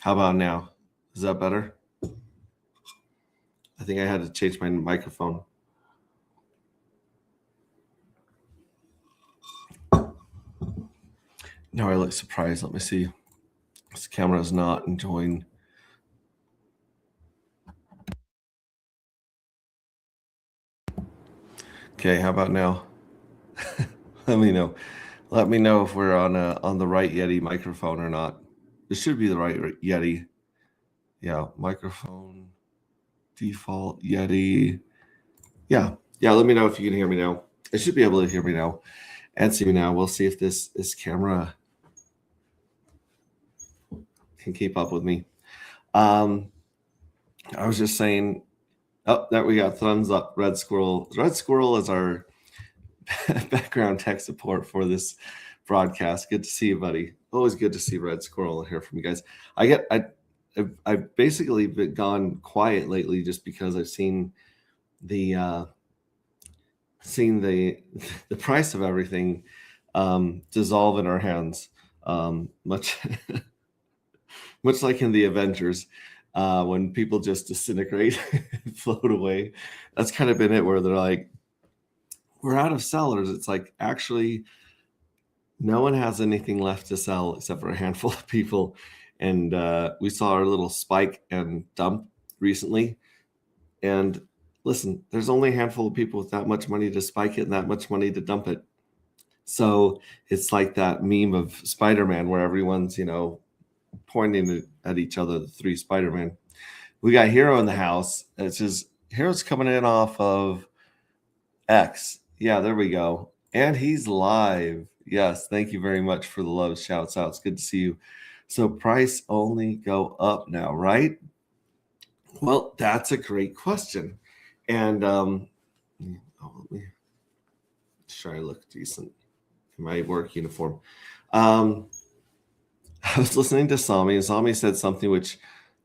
How about now? Is that better? I think I had to change my microphone. Now I look surprised. Let me see. This camera is not enjoying. Okay, how about now? Let me know. Let me know if we're on the right Yeti microphone or not. This should be the right Yeti. Yeah, microphone default Yeti. Yeah. Let me know if you can hear me now. I should be able to hear me now and see me now. We'll see if this camera can keep up with me. I was just saying. Oh, there we got thumbs up. Red Squirrel. Red Squirrel is our background tech support for this broadcast. Good to see you, buddy. Always good to see Red Squirrel and hear from you guys. I've basically been gone quiet lately just because I've seen the price of everything dissolve in our hands, much much like in the Avengers. When people just disintegrate and float away. That's kind of been it, where they're like, we're out of sellers. It's like, actually, no one has anything left to sell except for a handful of people. And we saw our little spike and dump recently. And listen, there's only a handful of people with that much money to spike it and that much money to dump it. So it's like that meme of Spider-Man where everyone's, pointing at each other, the three Spider-Man. We got Hero in the house. It's just Hero's coming in off of X. Yeah, there we go. And he's live. Yes, thank you very much for the love shouts out. It's good to see you. So price only go up now, right? Well, that's a great question. And let me try to look decent in my work uniform. I was listening to Sami, and Sami said something which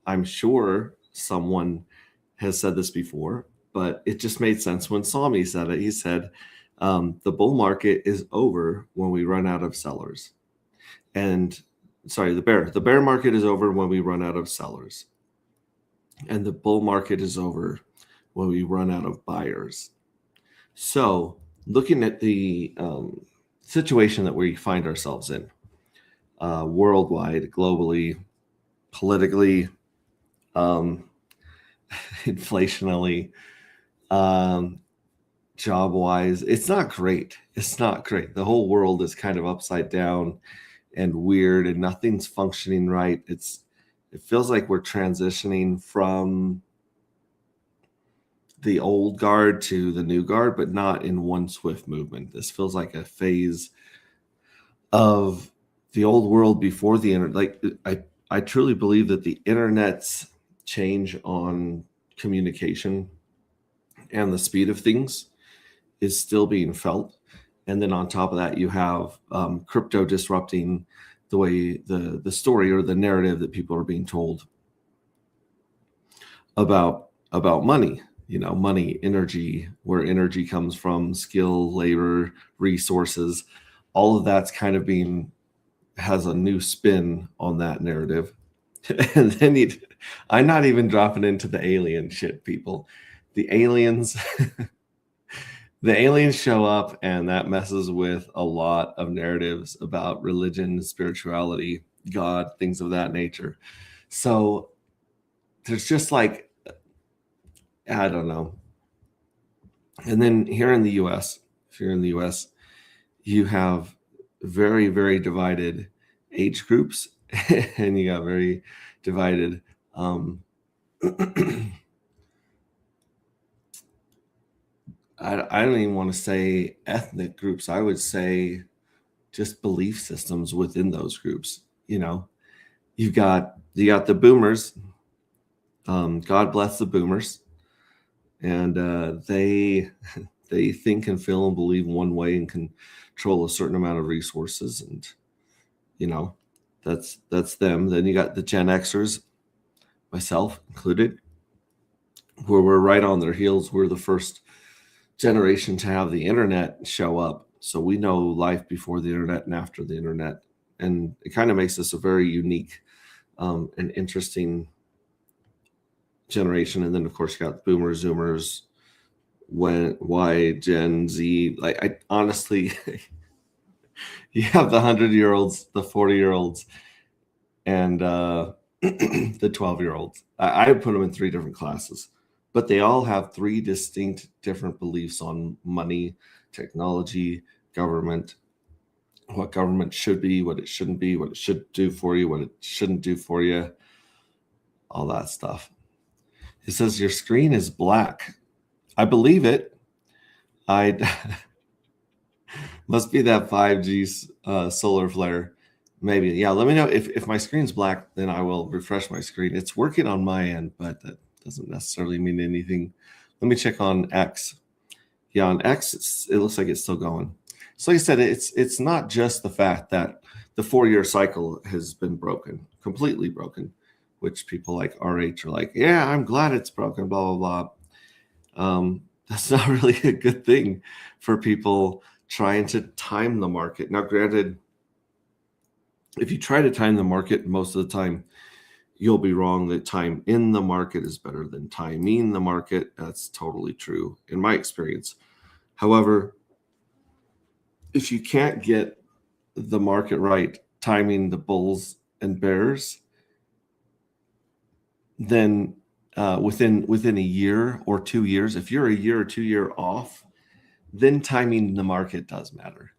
I'm sure someone has said this before, but it just made sense when Sami said it. He said, the bull market is over when we run out of sellers. And sorry, the bear market is over when we run out of sellers. And the bull market is over when we run out of buyers. So looking at the situation that we find ourselves in, worldwide, globally, politically, inflationally, job-wise, it's not great. It's not great. The whole world is kind of upside down and weird, and nothing's functioning right. It feels like we're transitioning from the old guard to the new guard, but not in one swift movement. This feels like a phase of the old world before the internet. Like I truly believe that the internet's change on communication and the speed of things is still being felt. And then on top of that, you have crypto disrupting the way the story or the narrative that people are being told about money. Money, energy, where energy comes from, skill, labor, resources. All of that's kind of has a new spin on that narrative. And then I'm not even dropping into the alien shit, people. The aliens show up, and that messes with a lot of narratives about religion, spirituality, God, things of that nature. So there's just like, I don't know. And then here in the US, if you're in the US, you have very, very divided age groups, and you got very divided I don't even want to say ethnic groups. I would say just belief systems within those groups. You got the boomers. God bless the boomers, and they think and feel and believe one way and control a certain amount of resources, and that's them. Then you got the Gen Xers, myself included, where we're right on their heels. We're the first generation to have the internet show up, so we know life before the internet and after the internet, and it kind of makes us a very unique an interesting generation. And then of course you got boomers, zoomers, Y, Gen Z. Like, I honestly, you have the 100-year-olds, the 40-year-olds, and the 12-year-olds. I put them in three different classes, but they all have three distinct different beliefs on money, technology, government, what government should be, what it shouldn't be, what it should do for you, what it shouldn't do for you, all that stuff. It says your screen is black. I believe it. I must be that 5G solar flare. Maybe. Yeah, let me know if my screen's black, then I will refresh my screen. It's working on my end, but that doesn't necessarily mean anything. Let me check on X. Yeah, on X, it looks like it's still going. So like I said, it's not just the fact that the 4-year cycle has been broken, completely broken, which people like RH are like, yeah, I'm glad it's broken, blah, blah, blah. That's not really a good thing for people trying to time the market. Now, granted, if you try to time the market, most of the time you'll be wrong. That time in the market is better than timing the market. That's totally true in my experience. However, if you can't get the market right, timing the bulls and bears, then within a year or 2 years, if you're a year or 2 year off, then timing the market does matter.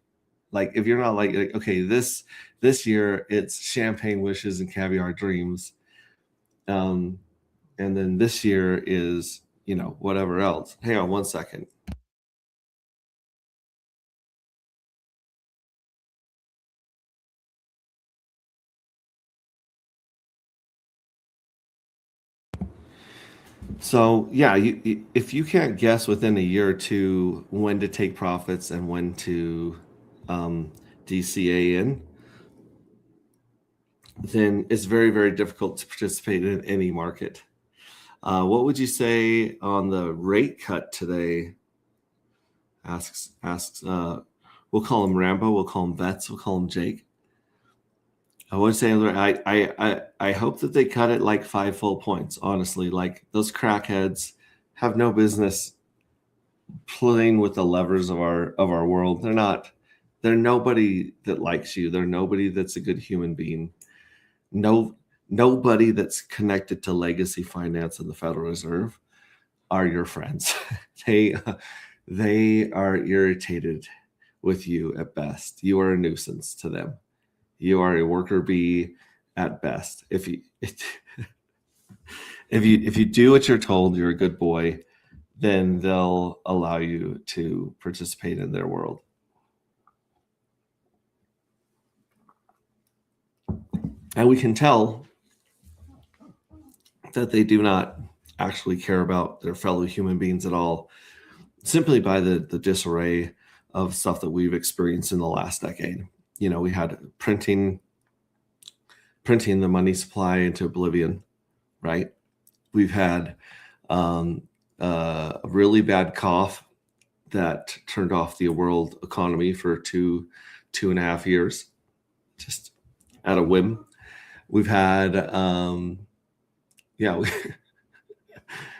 Like, if you're not like okay, this year it's champagne wishes and caviar dreams, and then this year is whatever else. Hang on one second. So yeah, if you can't guess within a year or two when to take profits and when to DCA in, then it's very, very difficult to participate in any market. What would you say on the rate cut today? Asks. We'll call him Rambo. We'll call him Vets. We'll call him Jake. I would say I hope that they cut it like 5 full points. Honestly, like, those crackheads have no business playing with the levers of our world. They're nobody that likes you. They're nobody that's a good human being. Nobody that's connected to legacy finance and the Federal Reserve are your friends. they are irritated with you at best. You are a nuisance to them. You are a worker bee at best. If you do what you're told, you're a good boy, then they'll allow you to participate in their world. And we can tell that they do not actually care about their fellow human beings at all, simply by the disarray of stuff that we've experienced in the last decade. We had printing the money supply into oblivion, right? We've had a really bad cough that turned off the world economy for 2.5 years, just at a whim. We've had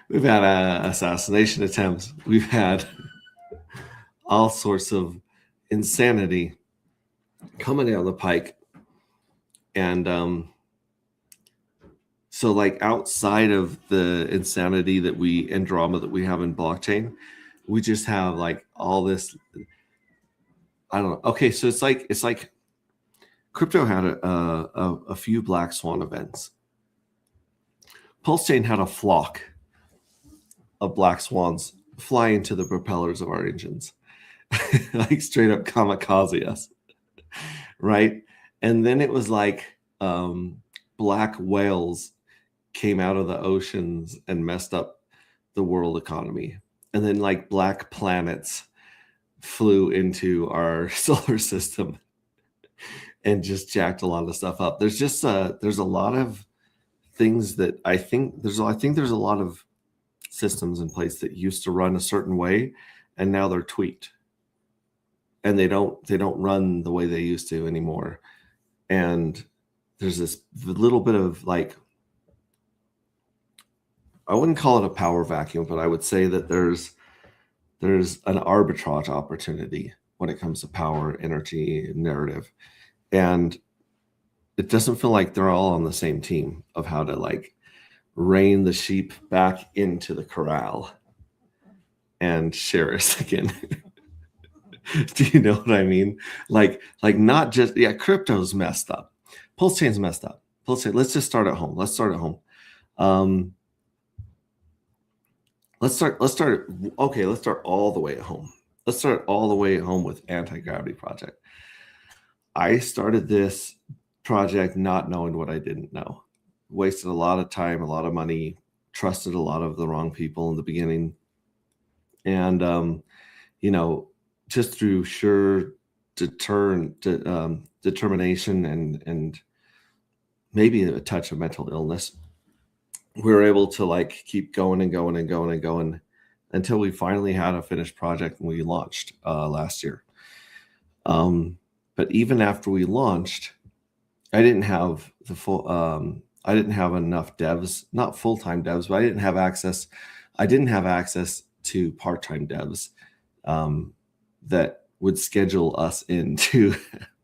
we've had assassination attempts. We've had all sorts of insanity coming down the pike. And so, like, outside of the insanity and drama that we have in blockchain, we just have like all this. I don't know. Okay, so it's like crypto had a few black swan events. Pulse Chain had a flock of black swans fly into the propellers of our engines, like straight up kamikaze us, right? And then it was like black whales came out of the oceans and messed up the world economy. And then like black planets flew into our solar system and just jacked a lot of stuff up. There's just there's a lot of things that I think there's a lot of systems in place that used to run a certain way, and now they're tweaked, and they don't run the way they used to anymore. And there's this little bit of like, I wouldn't call it a power vacuum, but I would say that there's an arbitrage opportunity when it comes to power, energy, narrative. And it doesn't feel like they're all on the same team of how to like rein the sheep back into the corral and share us again. Do you know what I mean? Like not just, yeah, crypto's messed up. Pulse Chain's messed up. Pulse Chain, let's just start at home. Let's start at home. Let's start all the way at home. Let's start all the way at home with Anti-Gravity Project. I started this project not knowing what I didn't know. Wasted a lot of time, a lot of money, trusted a lot of the wrong people in the beginning. And, just through sheer determination and maybe a touch of mental illness, we were able to like keep going and going and going and going until we finally had a finished project and we launched last year. But even after we launched, I didn't have the full, I didn't have enough devs, not full-time devs, but I didn't have access to part-time devs that would schedule us into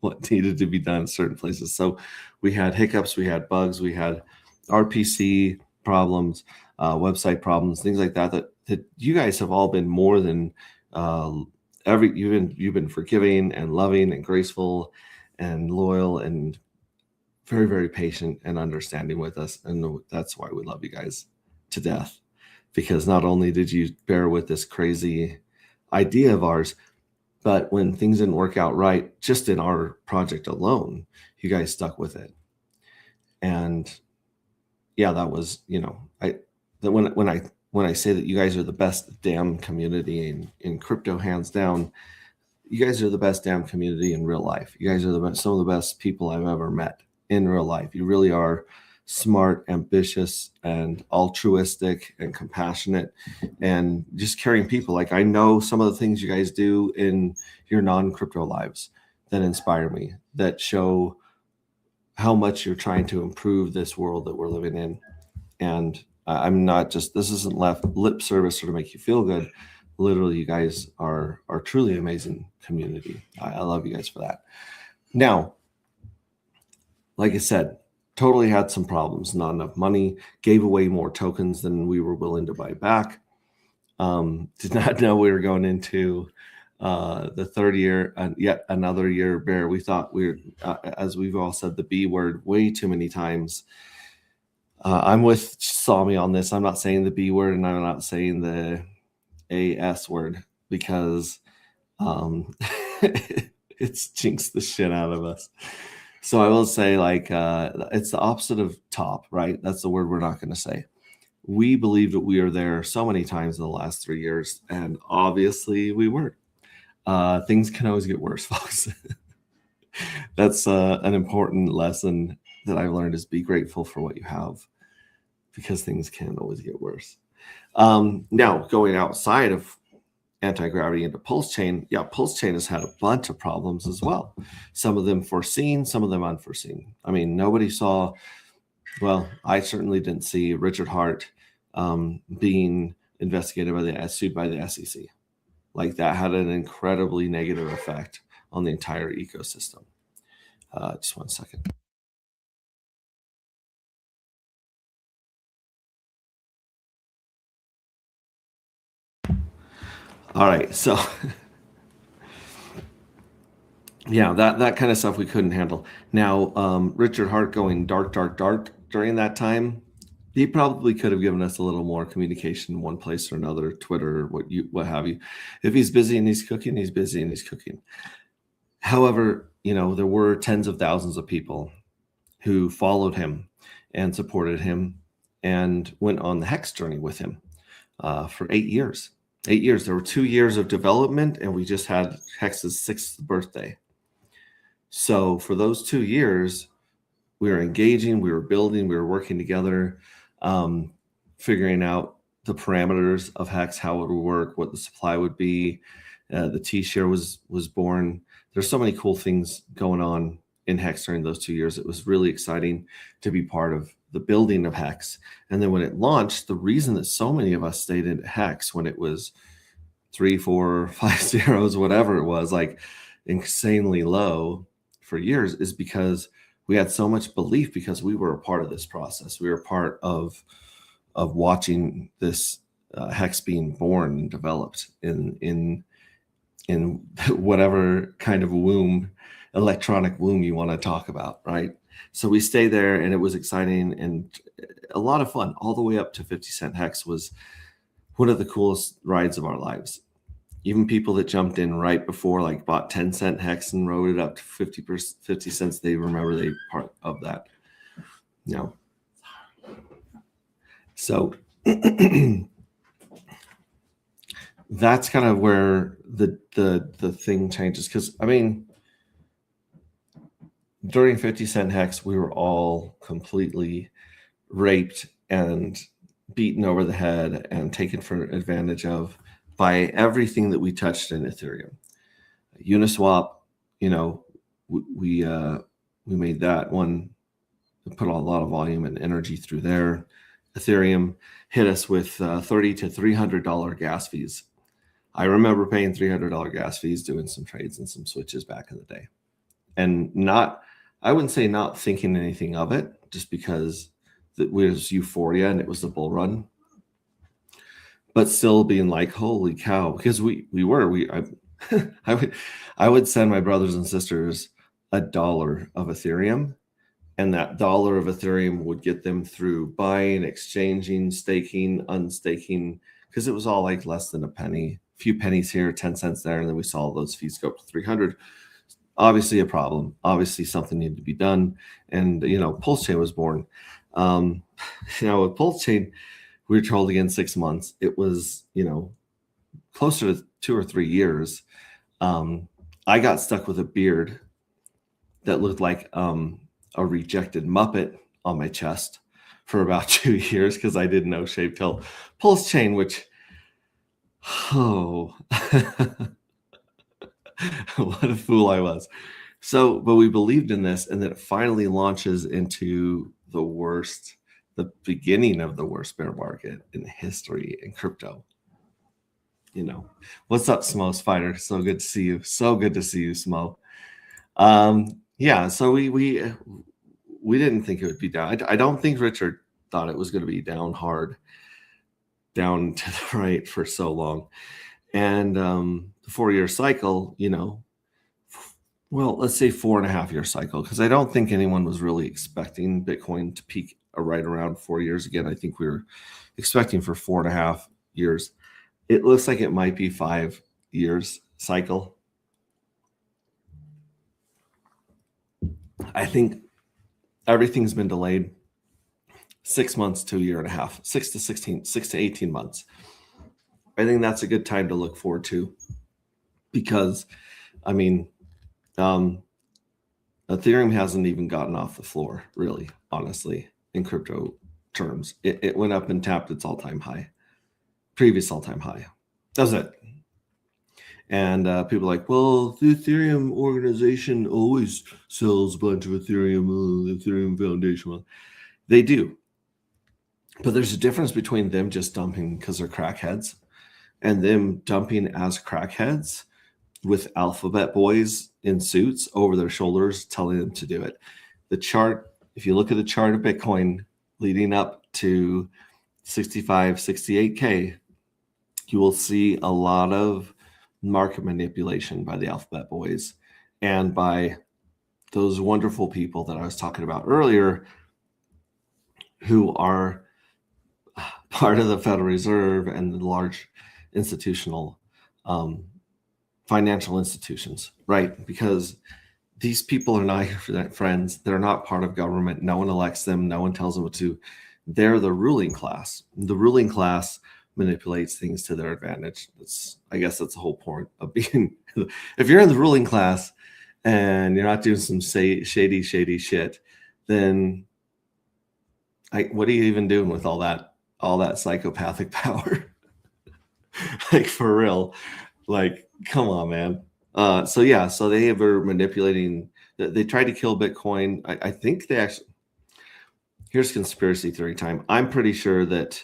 what needed to be done in certain places. So we had hiccups, we had bugs, we had RPC problems, website problems, things like that you guys have all been more than you've been forgiving and loving and graceful and loyal and very, very patient and understanding with us. And that's why we love you guys to death, because not only did you bear with this crazy idea of ours, but when things didn't work out right, just in our project alone, you guys stuck with it. And yeah, that was, when I say that you guys are the best damn community in crypto, hands down, you guys are the best damn community in real life. You guys are some of the best people I've ever met in real life. You really are smart, ambitious, and altruistic and compassionate and just caring people. Like, I know some of the things you guys do in your non-crypto lives that inspire me, that show how much you're trying to improve this world that we're living in. And I'm not just, this isn't lip service or to make you feel good. Literally, you guys are truly amazing community. I love you guys for that. Now, like I said, totally had some problems, not enough money, gave away more tokens than we were willing to buy back. Did not know we were going into the third year, yet another year bear. We thought we were, as we've all said, the B word way too many times. I'm with Sami on this. I'm not saying the B word and I'm not saying the AS word because it's jinxed the shit out of us. So I will say, like, it's the opposite of top, right? That's the word we're not going to say. We believed that we were there so many times in the last 3 years, and obviously we weren't. Things can always get worse, folks. That's an important lesson that I've learned, is be grateful for what you have, because things can always get worse. Now, going outside of Anti-Gravity into Pulse Chain, yeah, Pulse Chain has had a bunch of problems as well. Some of them foreseen, some of them unforeseen. I mean, nobody saw, well, I certainly didn't see Richard Heart being investigated sued by the SEC. Like, that had an incredibly negative effect on the entire ecosystem. Just 1 second. All right, so yeah, that kind of stuff we couldn't handle. Now, Richard Heart going dark during that time, he probably could have given us a little more communication in one place or another, Twitter, what have you. If he's busy and he's cooking, he's busy and he's cooking. However, there were tens of thousands of people who followed him and supported him and went on the Hex journey with him for 8 years. 8 years. There were 2 years of development, and we just had Hex's 6th birthday. So for those 2 years, we were engaging, we were building, we were working together, figuring out the parameters of Hex, how it would work, what the supply would be. The T-share was born. There's so many cool things going on in Hex during those 2 years. It was really exciting to be part of the building of Hex. And then when it launched, the reason that so many of us stayed in Hex when it was 3, 4, 5 zeros, whatever it was, like insanely low for years, is because we had so much belief, because we were a part of this process. We were part of watching this Hex being born and developed in whatever kind of womb, electronic womb you want to talk about, right? So we stayed there, and it was exciting and a lot of fun. All the way up to 50 cent Hex was one of the coolest rides of our lives. Even people that jumped in right before, like bought 10 cent Hex and rode it up to 50 cents, they remember they part of that. So that's kind of where the thing changes. Because I mean, during 50 cent Hex, we were all completely raped and beaten over the head and taken for advantage of by everything that we touched in Ethereum. Uniswap, we made that one, put a lot of volume and energy through there. Ethereum hit us with $30 to $300 gas fees. I remember paying $300 gas fees, doing some trades and some switches back in the day, and I wouldn't say not thinking anything of it, just because it was euphoria and it was the bull run. But still being like, holy cow, because I would send my brothers and sisters $1 of Ethereum, and that $1 of Ethereum would get them through buying, exchanging, staking, unstaking, because it was all like less than a penny, a few pennies here, 10 cents there, and then we saw those fees go up to 300. Obviously a problem. Obviously something needed to be done, and Pulse Chain was born. With Pulse Chain, we were told again 6 months. It was, closer to 2 or 3 years. I got stuck with a beard that looked like a rejected Muppet on my chest for about 2 years, because I didn't know shape till Pulse Chain, which, what a fool I was. So, but we believed in this, and then it finally launches into the beginning of the worst bear market in history in crypto. What's up, Smo Spider? So good to see you. So good to see you, Smo. So we didn't think it would be down. I don't think Richard thought it was going to be down hard, down to the right for so long. And the 4-year cycle, well, let's say 4.5-year cycle, because I don't think anyone was really expecting Bitcoin to peak right around 4 years again. I think we were expecting for 4.5 years. It looks like it might be 5 years cycle. I think everything's been delayed 6 months to a year and a half, 6 to 18 months. I think that's a good time to look forward to, because Ethereum hasn't even gotten off the floor, really, honestly, in crypto terms. It went up and tapped its previous all-time high. That's it. And people are like, well, the Ethereum organization always sells a bunch of Ethereum, the Ethereum Foundation. They do. But there's a difference between them just dumping because they're crackheads and them dumping as crackheads with alphabet boys in suits over their shoulders telling them to do it. The chart, if you look at the chart of Bitcoin leading up to 65, 68K, you will see a lot of market manipulation by the alphabet boys and by those wonderful people that I was talking about earlier, who are part of the Federal Reserve and the large institutional financial institutions, right? Because these people are not your friends. They're not part of government. No one elects them. No one tells them what to. They're the ruling class. The ruling class manipulates things to their advantage. I guess that's the whole point of being. If you're in the ruling class and you're not doing some shady shit, then what are you even doing with all that psychopathic power? Like, for real, like, come on, man. So they were manipulating they tried to kill Bitcoin. I think they actually, here's conspiracy theory time. I'm pretty sure that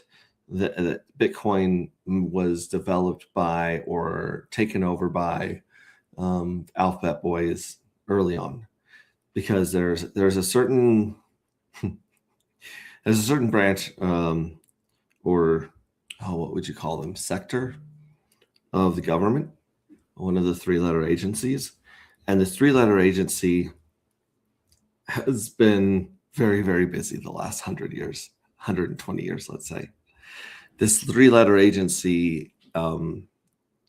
that Bitcoin was developed by or taken over by Alphabet Boys early on, because there's a certain there's a certain branch or what would you call them, sector of the government, one of the three-letter agencies, and this three-letter agency has been very, very busy the last 100 years, 120 years, let's say. This three-letter agency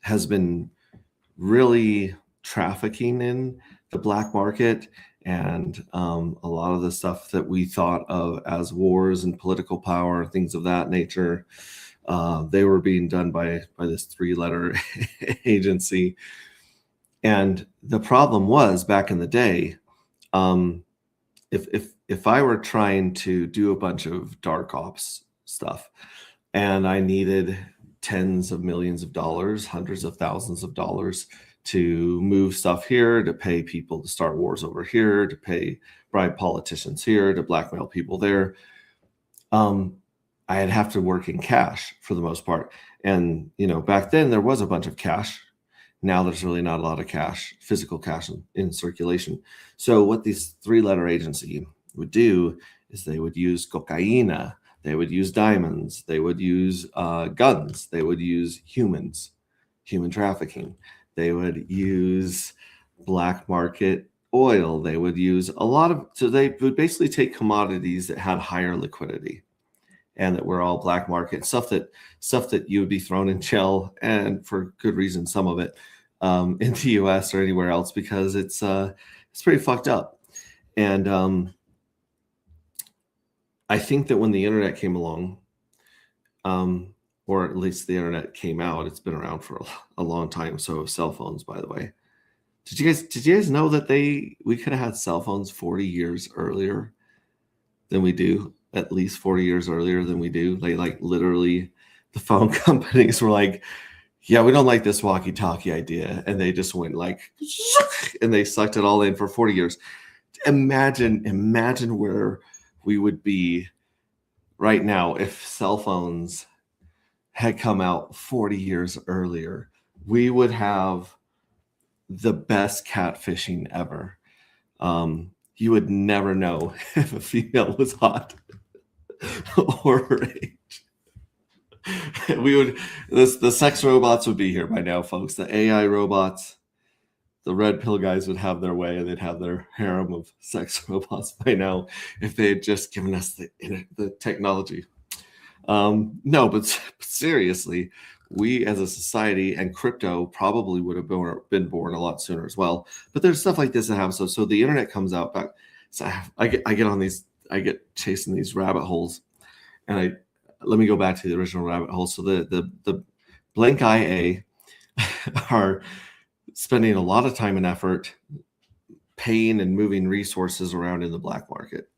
has been really trafficking in the black market, and a lot of the stuff that we thought of as wars and political power, things of that nature, they were being done by this three-letter agency. And the problem was, back in the day, if I were trying to do a bunch of dark ops stuff and I needed tens of millions of dollars, hundreds of thousands of dollars to move stuff here, to pay people to start wars over here, to pay bribe politicians here, to blackmail people there, I'd have to work in cash for the most part. And, back then there was a bunch of cash. Now there's really not a lot of cash, physical cash in circulation. So what these three-letter agency would do is they would use cocaína, they would use diamonds, they would use guns, they would use human trafficking, they would use black market oil, they would use so they would basically take commodities that had higher liquidity and that were all black market stuff that you would be thrown in jail, and for good reason, some of it, in the US or anywhere else, because it's pretty fucked up. And I think that when the internet came along, or at least the internet came out, it's been around for a long time. So cell phones, by the way. Did you guys know that we could have had cell phones 40 years earlier than we do? At least 40 years earlier than we do. They literally, the phone companies were like, yeah, we don't like this walkie-talkie idea. And they just went and they sucked it all in for 40 years. Imagine where we would be right now if cell phones had come out 40 years earlier. We would have the best catfishing ever. You would never know if a female was hot or her age. The sex robots would be here by now, folks. The AI robots, the red pill guys would have their way, and they'd have their harem of sex robots by now if they had just given us the technology. No, but seriously, we as a society, and crypto probably would have been born a lot sooner as well. But there's stuff like this that happens. So the internet comes out back. So I get chasing these rabbit holes, and let me go back to the original rabbit hole. So the Blank IA are spending a lot of time and effort paying and moving resources around in the black market.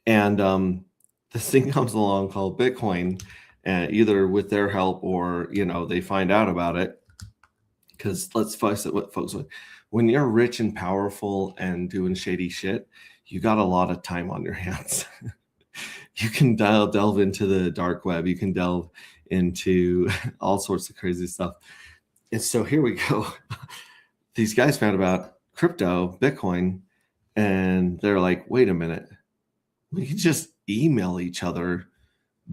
And this thing comes along called Bitcoin, either with their help or, they find out about it. Because let's face it, folks, when you're rich and powerful and doing shady shit, you got a lot of time on your hands. You can delve into the dark web. You can delve into all sorts of crazy stuff. And so here we go. These guys found about crypto, Bitcoin, and they're like, wait a minute. We can just email each other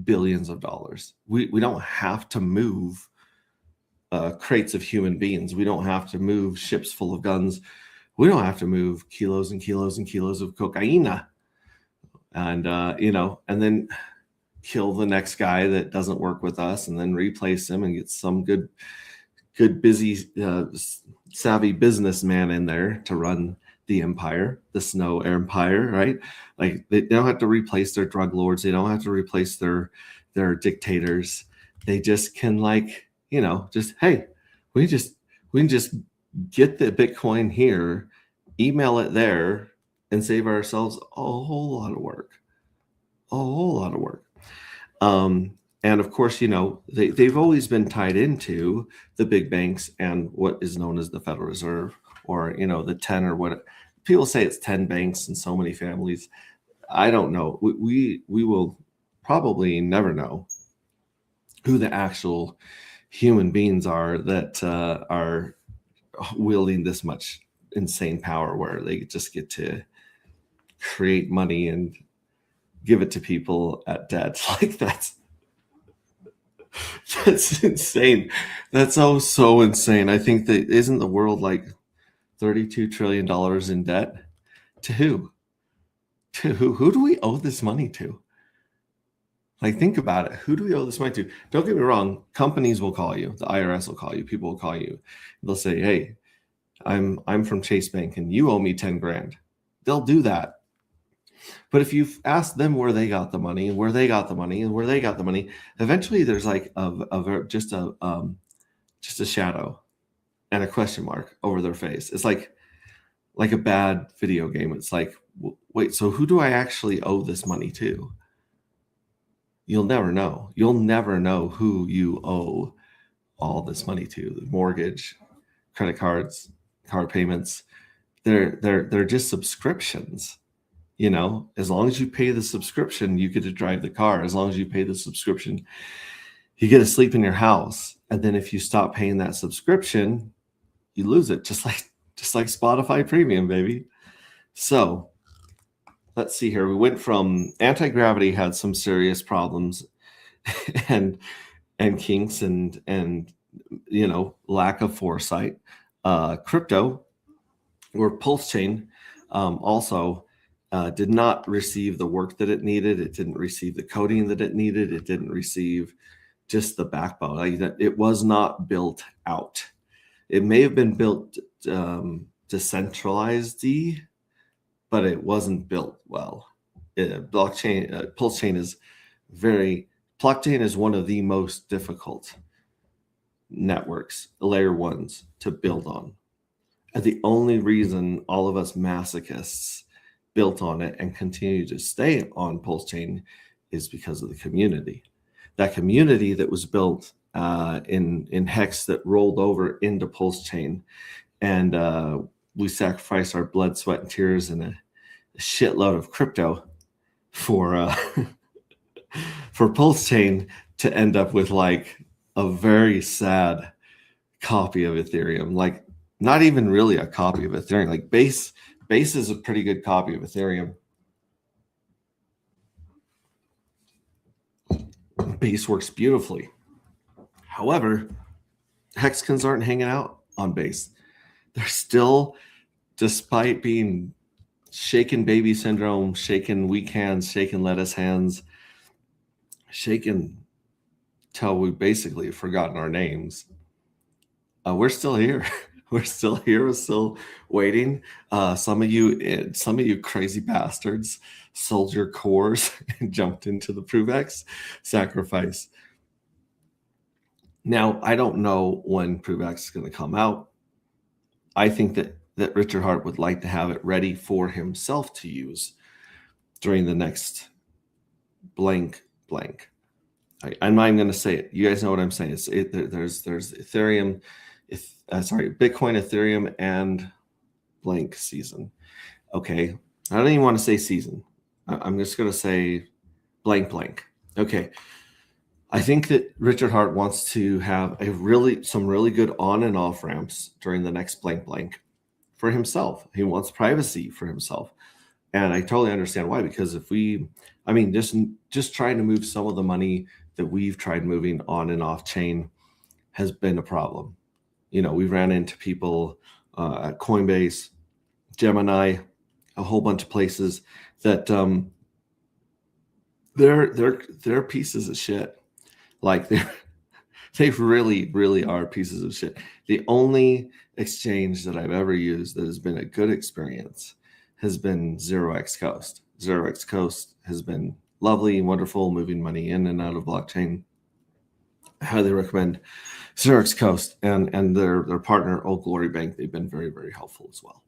billions of dollars. We don't have to move crates of human beings. We don't have to move ships full of guns. We don't have to move kilos and kilos and kilos of cocaine. And, and then kill the next guy that doesn't work with us, and then replace him and get some good, busy, savvy businessman in there to run the empire, the Snow Empire, right? Like, they don't have to replace their drug lords. They don't have to replace their dictators. They just can, hey, we can just get the Bitcoin here, email it there, and save ourselves a whole lot of work. And of course, they've always been tied into the big banks and what is known as the Federal Reserve, or, the 10 or what people say it's 10 banks and so many families. I don't know. We will probably never know who the actual human beings are that are wielding this much insane power where they just get to create money and give it to people at debt. Like that's insane. That's so insane. I think that isn't the world like $32 trillion in debt? To who? To who? Who do we owe this money to? Like, think about it. Who do we owe this money to? Don't get me wrong. Companies will call you. The IRS will call you. People will call you. They'll say, "Hey, I'm from Chase Bank, and you owe me 10 grand." They'll do that. But if you've asked them where they got the money and where they got the money and where they got the money, eventually there's like just a shadow and a question mark over their face. It's like a bad video game. It's like, wait, so who do I actually owe this money to? You'll never know. You'll never know who you owe all this money to. The mortgage, credit cards, card payments, they're just subscriptions. You know, as long as you pay the subscription, you get to drive the car. As long as you pay the subscription, you get to sleep in your house. And then if you stop paying that subscription, you lose it, just like Spotify Premium, baby. So let's see here. We went from anti-gravity had some serious problems and kinks and you know, lack of foresight. Crypto or Pulse Chain also did not receive the work that it needed. It didn't receive the coding that it needed. It didn't receive just the backbone. Like, it was not built out. It may have been built decentralized, but it wasn't built well. Blockchain, Pulse Chain is blockchain is one of the most difficult networks, layer ones, to build on. And the only reason all of us masochists built on it and continue to stay on Pulse Chain is because of the community. That community that was built in Hex that rolled over into Pulse Chain, and we sacrificed our blood, sweat, and tears and a shitload of crypto for Pulse Chain to end up with like a very sad copy of Ethereum. Like, not even really a copy of Ethereum. Like Base is a pretty good copy of Ethereum. Base works beautifully. However, Hexicans aren't hanging out on Base. They're still, despite being shaken baby syndrome, shaken weak hands, shaken lettuce hands, shaken till we basically have forgotten our names, we're still here. We're still here. We're still waiting. Some of you crazy bastards sold your cores and jumped into the ProveX sacrifice. Now, I don't know when ProveX is going to come out. I think that Richard Heart would like to have it ready for himself to use during the next blank. I'm not even going to say it. You guys know what I'm saying. There's Ethereum, Bitcoin, Ethereum, and blank season. Okay, I don't even want to say season. I'm just going to say blank. Okay, I think that Richard Heart wants to have some really good on and off ramps during the next blank for himself. He wants privacy for himself, and I totally understand why. Because just trying to move some of the money that we've tried moving on and off chain has been a problem. You know, we ran into people at Coinbase, Gemini, a whole bunch of places that they're pieces of shit. Like they really are pieces of shit. The only exchange that I've ever used that has been a good experience has been 0x Coast. 0x Coast has been lovely, wonderful, moving money in and out of blockchain. I highly recommend 0x Coast and their partner, Old Glory Bank. They've been very, very helpful as well.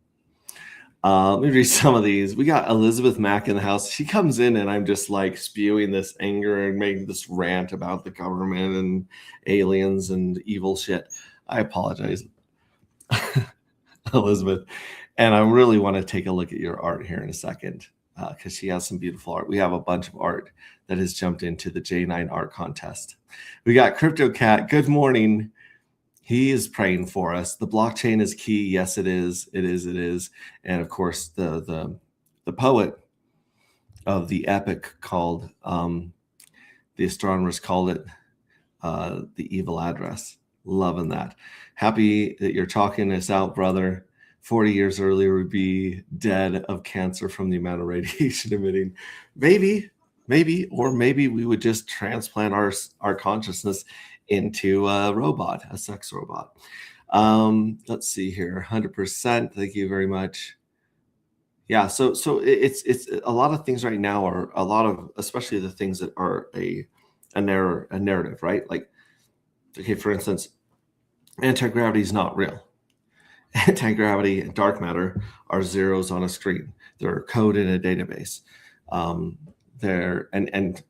Let me read some of these. We got Elizabeth Mack in the house. She comes in and I'm just like spewing this anger and making this rant about the government and aliens and evil shit. I apologize, Elizabeth. And I really want to take a look at your art here in a second, because she has some beautiful art. We have a bunch of art that has jumped into the J9 art contest. We got Crypto Cat. Good morning. He is praying for us. The blockchain is key. Yes, it is. It is. It is. And of course, the poet of the epic called the astronomers called it the evil address. Loving that. Happy that you're talking this out, brother. 40 years earlier would be dead of cancer from the amount of radiation emitting. Maybe, or maybe we would just transplant our consciousness into a robot, a sex robot. Let's see here, 100%. Thank you very much. Yeah, so it's a lot of things right now are a lot of, especially the things that are a narrative, right? Like, okay, for instance, anti-gravity is not real. Anti-gravity and dark matter are zeros on a screen. They're code in a database. They're and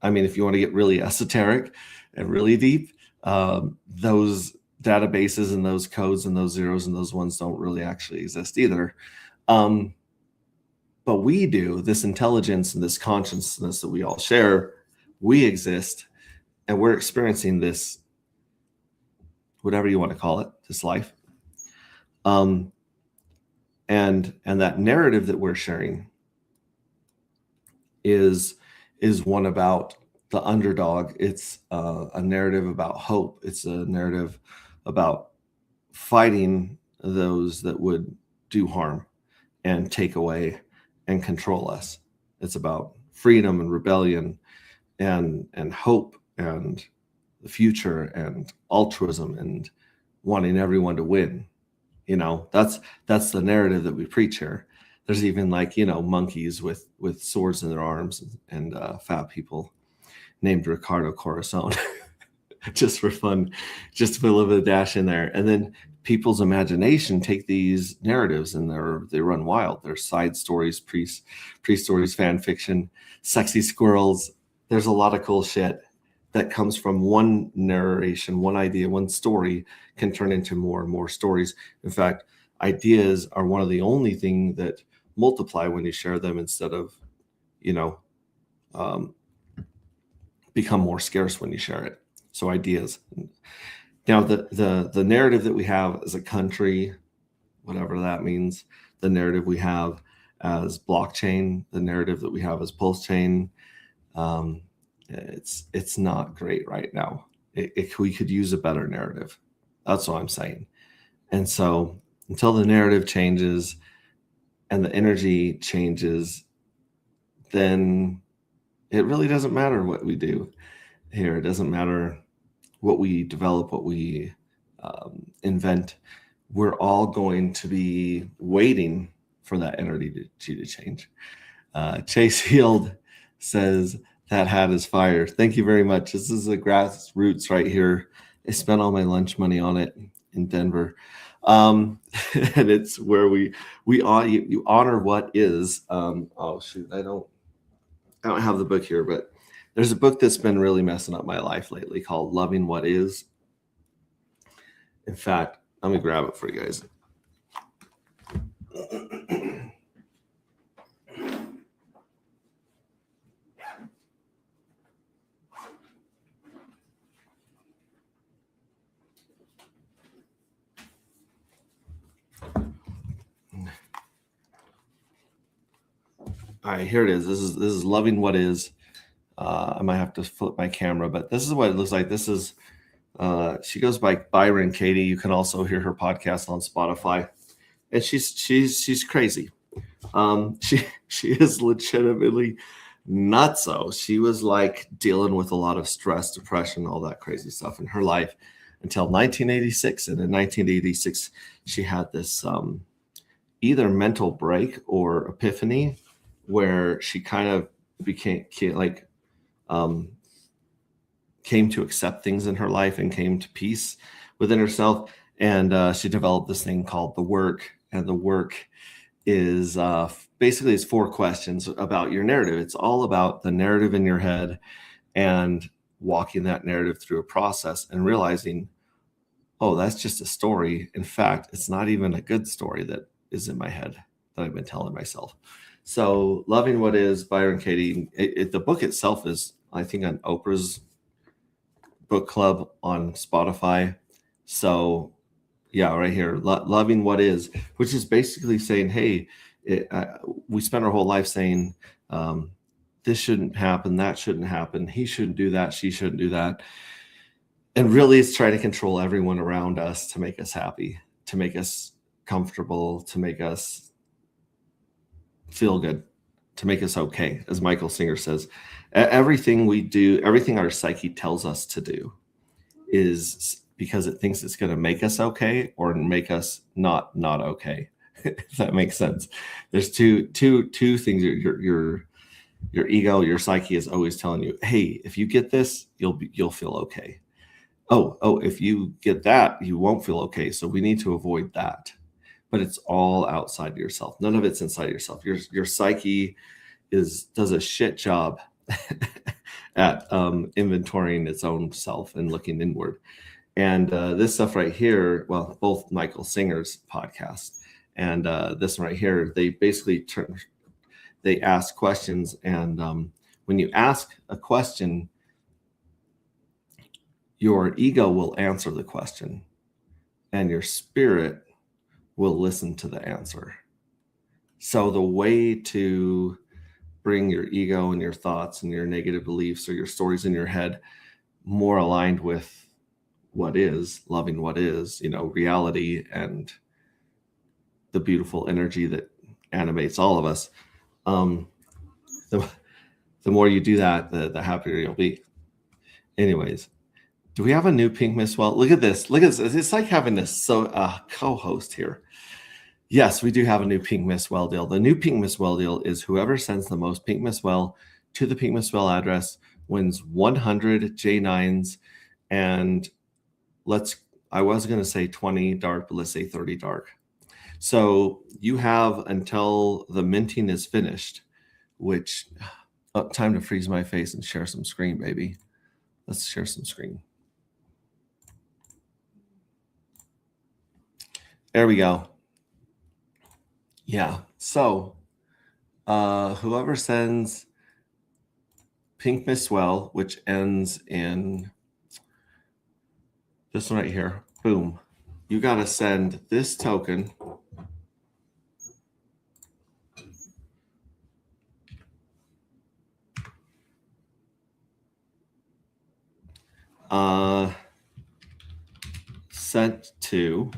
I mean, if you want to get really esoteric and really deep, those databases and those codes and those zeros and those ones don't really actually exist either. But we do. This intelligence and this consciousness that we all share, we exist, and we're experiencing this, whatever you want to call it, this life. And that narrative that we're sharing is one about the underdog. It's a narrative about hope. It's a narrative about fighting those that would do harm and take away and control us. It's about freedom and rebellion and hope and the future and altruism and wanting everyone to win. You know, that's the narrative that we preach here. There's even, like, you know, monkeys with swords in their arms and fat people named Ricardo Corazon, just for fun, just to put a little bit of dash in there. And then people's imagination take these narratives and they run wild. There's side stories, pre-stories, fan fiction, sexy squirrels. There's a lot of cool shit that comes from one narration, one idea, one story can turn into more and more stories. In fact, ideas are one of the only things that multiply when you share them instead of, you know, become more scarce when you share it. So ideas. Now, the narrative that we have as a country, whatever that means, the narrative we have as blockchain, the narrative that we have as pulse chain, it's not great right now. We could use a better narrative. That's what I'm saying. And so until the narrative changes and the energy changes, then it really doesn't matter what we do here. It doesn't matter what we develop, what we invent. We're all going to be waiting for that energy to change. Chase Field says, that hat is fire. Thank you very much. This is a grassroots right here. I spent all my lunch money on it in Denver. And it's where you honor what is. Oh shoot, I don't have the book here, but there's a book that's been really messing up my life lately called Loving What Is. In fact, let me grab it for you guys. All right, here it is. This is Loving What Is. I might have to flip my camera, but this is what it looks like. This is she goes by Byron Katie. You can also hear her podcast on Spotify, and she's crazy. She is legitimately nutso. She was like dealing with a lot of stress, depression, all that crazy stuff in her life until 1986. And in 1986, she had this either mental break or epiphany where she kind of came to accept things in her life and came to peace within herself. And she developed this thing called The Work. And The Work is basically it's 4 questions about your narrative. It's all about the narrative in your head and walking that narrative through a process and realizing, oh, that's just a story. In fact, it's not even a good story that is in my head that I've been telling myself. So Loving What Is, Byron Katie, the book itself is, I think, on Oprah's book club on Spotify. So yeah, right here, Loving What Is, which is basically saying, hey, we spend our whole life saying, this shouldn't happen, that shouldn't happen, he shouldn't do that, she shouldn't do that. And really it's trying to control everyone around us to make us happy, to make us comfortable, to make us feel good, to make us okay. As Michael Singer says, everything we do, everything our psyche tells us to do is because it thinks it's going to make us okay or make us not okay. If that makes sense. There's two things. Your ego, your psyche is always telling you, hey, if you get this, you'll feel okay. Oh, if you get that, you won't feel okay. So we need to avoid that. But it's all outside yourself. None of it's inside yourself. Your psyche does a shit job at inventorying its own self and looking inward. And this stuff right here, well, both Michael Singer's podcast and this one right here, they basically they ask questions. And when you ask a question, your ego will answer the question and your spirit will listen to the answer. So the way to bring your ego and your thoughts and your negative beliefs or your stories in your head more aligned with what is, loving what is, reality and the beautiful energy that animates all of us. The more you do that, the happier you'll be. Anyways, do we have a new Pink Miss Well? Look at this. It's like having this co-host here. Yes, we do have a new Pink Miss Well deal. The new Pink Miss Well deal is whoever sends the most Pink Miss Well to the Pink Miss Well address wins 100 J9s. And I was going to say 20 dark, but let's say 30 dark. So you have until the minting is finished, which time to freeze my face and share some screen, baby. Let's share some screen. There we go. Yeah. So whoever sends Pink Miss Well, which ends in this one right here, boom, you got to send this token sent to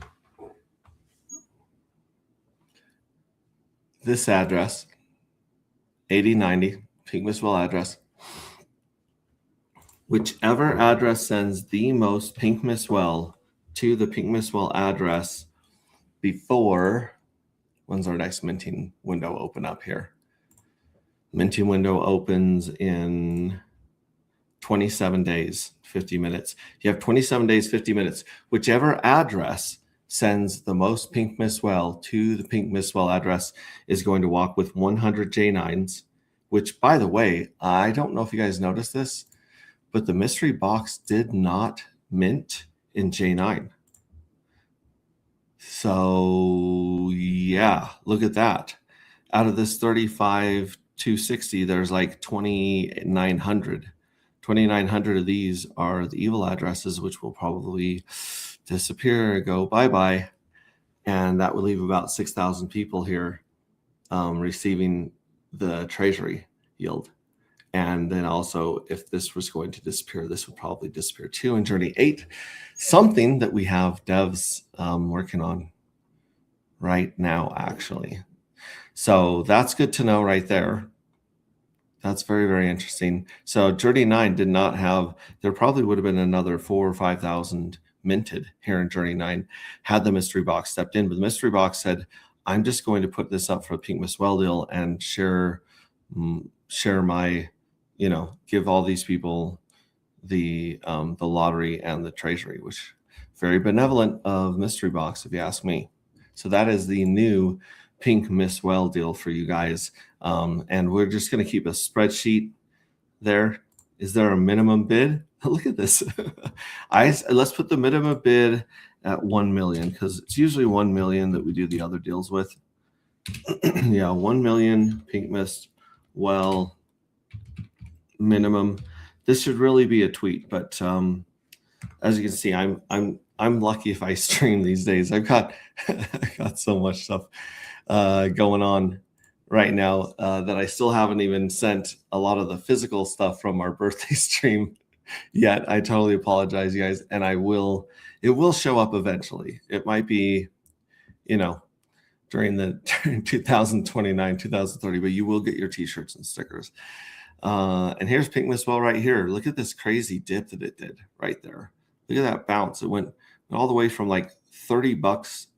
this address, 8090 Pink Miss Well address. Whichever address sends the most Pink Miss Well to the Pink Miss Well address before, when's our next minting window open up here? Minting window opens in 27 days, 50 minutes. You have 27 days, 50 minutes. Whichever address sends the most Pink Miss Well to the Pink Miss Well address is going to walk with 100 J9s, which, by the way, I don't know if you guys noticed this, but the mystery box did not mint in J9. So yeah, look at that. Out of this 35,260, there's like 2,900. 2,900 of these are the evil addresses, which will probably disappear, go bye-bye. And that would leave about 6,000 people here receiving the treasury yield. And then also, if this was going to disappear, this would probably disappear too in Journey 8, something that we have devs working on right now, actually. So that's good to know right there. That's very, very interesting. So Journey 9 did not have, there probably would have been another 4,000 or 5,000 minted here in Journey 9 had the mystery box stepped in. But the mystery box said, I'm just going to put this up for a Pink Miss Well deal and share my, give all these people the lottery and the treasury, which very benevolent of mystery box, if you ask me. So that is the new Pink Miss Well deal for you guys. And we're just going to keep a spreadsheet there. Is there a minimum bid? Look at this. Let's put the minimum bid at 1 million because it's usually 1 million that we do the other deals with. Yeah, 1 million pink mist well minimum. This should really be a tweet, but as you can see, I'm lucky if I stream these days. I've got I've got so much stuff going on right now that I still haven't even sent a lot of the physical stuff from our birthday stream yet. I totally apologize, you guys, and I will. It will show up eventually. It might be, you know, during 2029, 2030, but you will get your T-shirts and stickers. And here's Pink Miss Well right here. Look at this crazy dip that it did right there. Look at that bounce. It went all the way from like 30 bucks,